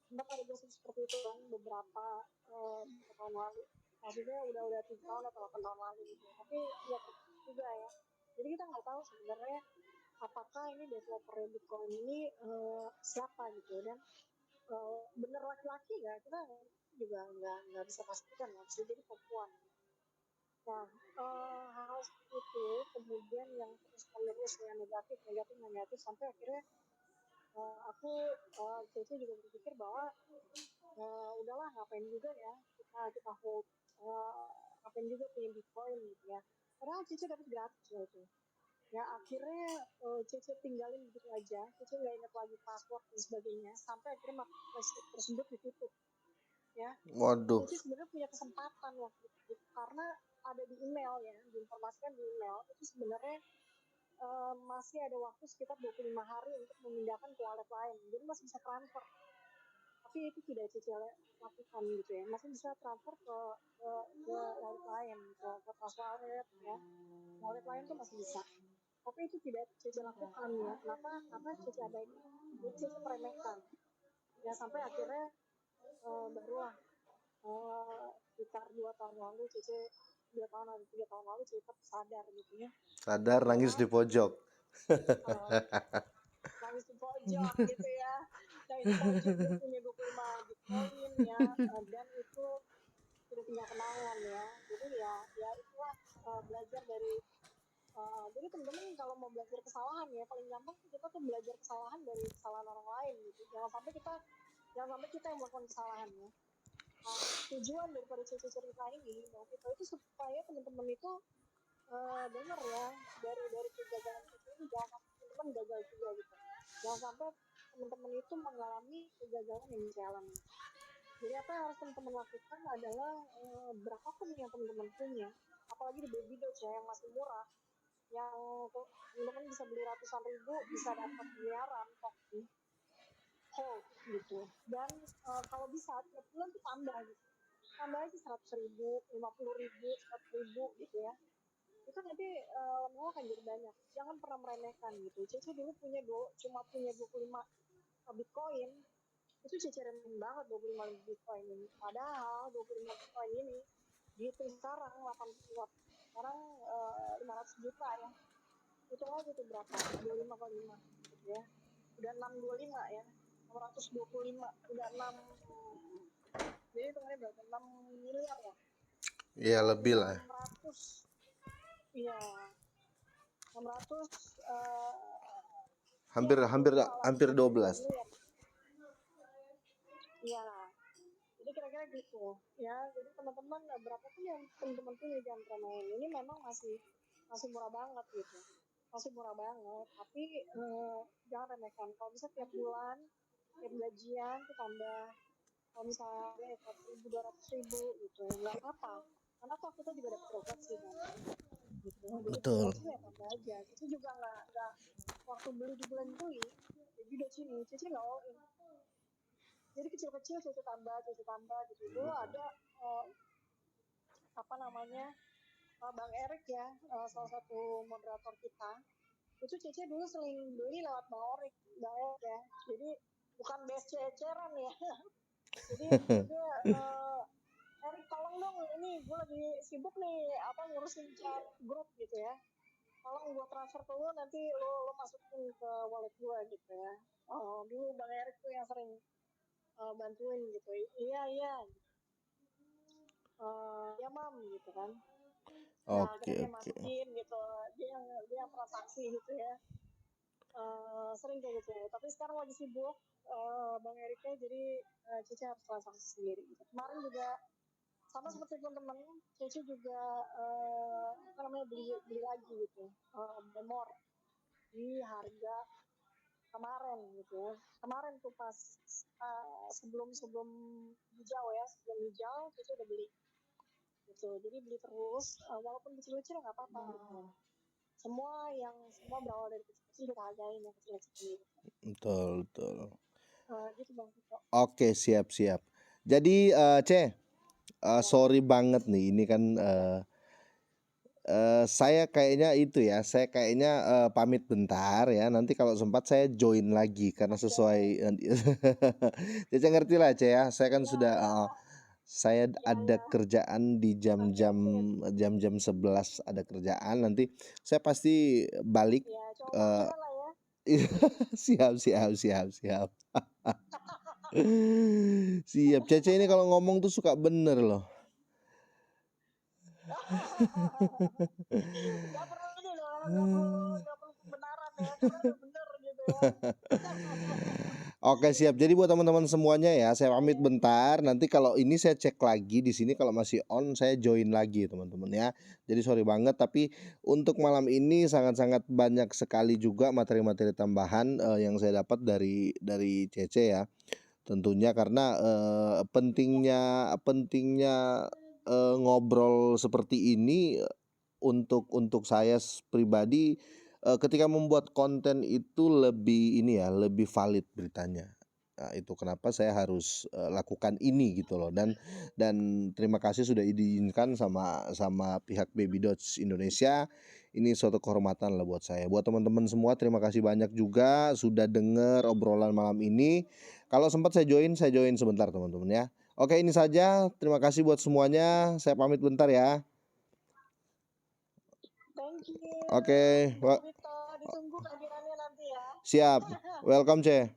Sempat ada gosip seperti itu kan beberapa tahun lalu, maksudnya udah 7 tahun atau 8 tahun lalu gitu, tapi ya juga ya. Jadi kita nggak tahu sebenarnya apakah ini developer Bitcoin ini siapa gitu dan bener laki-laki nggak, kita juga nggak bisa pastikan ya, bisa jadi perempuan. Nah hal seperti itu kemudian yang terus menerus ya negatif sampai akhirnya aku Cici juga berpikir bahwa udahlah ngapain juga ya kita hold ngapain juga punya Bitcoin gitu ya, padahal Cici dapat gratis loh itu ya. Akhirnya Cici tinggalin begitu aja, Cici nggak ingat lagi password dan sebagainya sampai akhirnya marketplace tersebut ditutup ya. Waduh. Cici sebenarnya punya kesempatan waktu itu karena ada di email ya, diinformasikan di email itu sebenarnya masih ada waktu sekitar 25 hari untuk memindahkan ke wallet lain, jadi masih bisa transfer. Tapi itu tidak Cici lakukan gitu ya, masih bisa transfer ke wallet lain, ke Trust Wallet ya, wallet lain tuh masih bisa. Tapi itu tidak Cici lakukan ya. Kenapa? Karena Cici ada ini, Cici meremehkan. Ya sampai akhirnya barulah sekitar 2 tahun lalu Cici 2 tahun atau 3 tahun lalu Cici sadar gitu ya. Sadar nangis di pojok. Nangis di pojok gitu ya. Nangis di pojok dia punya 25 Bitcoin ya, dan itu sudah punya kenangan ya. Jadi ya itulah belajar dari jadi teman-teman kalau mau belajar kesalahan ya paling gampang kita tuh belajar kesalahan dari kesalahan orang lain gitu. Jangan sampai kita yang melakukan kesalahan ya. Tujuan daripada cerita ini itu supaya teman-teman itu dengar ya dari kegagalan ini, jangan sampai teman-teman gagal juga gitu. Jangan sampai teman-teman itu mengalami kegagalan yang dialami. Jadi apa yang harus teman-teman lakukan adalah berapapun yang teman-teman punya, apalagi di baby doge ya, yang masih murah, yang teman-teman bisa beli ratusan ribu, bisa dapat miliaran token hold gitu. Dan kalau bisa tiap bulan tuh tambah gitu, tambah aja 100.000, 50.000, 100.000 gitu ya. Itu nanti lama-lama akan jadi banyak. Jangan pernah meremehkan gitu. Cici dulu cuma punya 25 Bitcoin, itu ceceran banget 25.000 Bitcoin ini. Padahal 25 Bitcoin ini dihitung sekarang 80 watt. Sekarang 500 juta ya. Hitung aja tuh berapa? 25 kali 5 gitu ya. Udah 625 ya. 625 udah 6, jadi hitungannya berapa? 6 miliar ya. Iya lebih lah. 600. Iya. 600 Hampir ya, hampir 62 lah, hampir 62 12. miliar. Iya. Jadi kira-kira gitu ya. Jadi teman-teman berapapun yang teman-teman punya jangan remehin. Ini memang masih murah banget gitu. Masih murah banget. Tapi jangan remehkan. Kalau bisa tiap bulan, tiap gajian itu tambah. Kalau misalnya 100.000, 200.000 gitu, nggak apa-apa. Karena toh kita juga dapat proteksi kan. Gitu. Jadi Betul. proteksi ya tambah aja. Kita juga nggak waktu beli di bulan Juli, jadi udah Cici nggak all in. Jadi kecil-kecil Cici tambah gitu. Dulu ada apa namanya Bang Erik ya, salah satu moderator kita. Itu Cici dulu sering beli lewat Bang Erik ya. Jadi bukan base ceceran ya. Jadi dia Erik tolong dong, ini gue lagi sibuk nih ngurusin chat grup gitu ya. Tolong gue transfer ke lu, nanti lo masukin ke wallet gue gitu ya. Dulu Bang Erik tuh yang sering bantuin gitu. Iya ya mam gitu kan. Nah akhirnya dia masukin gitu, dia yang transaksi gitu ya. Sering kayak gitu. Tapi sekarang lagi sibuk Bang Eriknya, jadi Cici harus transaksi sendiri gitu. Kemarin juga sama seperti teman-teman, Cici juga beli lagi gitu, memor di harga kemarin gitu ya. Kemarin tuh pas sebelum hijau ya, sebelum hijau Cici udah beli gitu. Jadi beli terus, walaupun kecil-kecil nggak apa-apa gitu. Semua berawal dari kecil-kecil, kita hargain yang kecil-kecil. Betul. Gitu Bang Vito. Oke, siap. Jadi sorry banget nih, ini kan saya kayaknya pamit bentar ya. Nanti kalau sempat saya join lagi karena sesuai Cece ngerti lah Ce ya. Saya kan sudah saya ada kerjaan di jam-jam 11 ada kerjaan. Nanti saya pasti balik. Ya, coba lah ya. Siap. Siap. Cece ini kalau ngomong tuh suka bener loh. Gak perlu ini loh, gak perlu kebenaran ya, karena udah bener gitu ya. Oke, siap. Jadi buat teman-teman semuanya ya, saya pamit bentar. Nanti kalau ini saya cek lagi di sini, kalau masih on saya join lagi teman-teman ya. Jadi sorry banget, tapi untuk malam ini sangat-sangat banyak sekali juga materi-materi tambahan yang saya dapat dari Cece ya. Tentunya karena pentingnya ngobrol seperti ini untuk saya pribadi, ketika membuat konten itu lebih valid beritanya. Nah, itu kenapa saya harus lakukan ini gitu loh, dan terima kasih sudah diizinkan sama pihak Baby Dots Indonesia. Ini suatu kehormatan lah buat saya. Buat teman-teman semua, terima kasih banyak juga sudah dengar obrolan malam ini. Kalau sempat saya join sebentar teman-teman ya. Oke, ini saja. Terima kasih buat semuanya. Saya pamit bentar ya. Thank you. Oke. Bang Vito, ditunggu kehadirannya nanti ya. Siap. Welcome, Ce.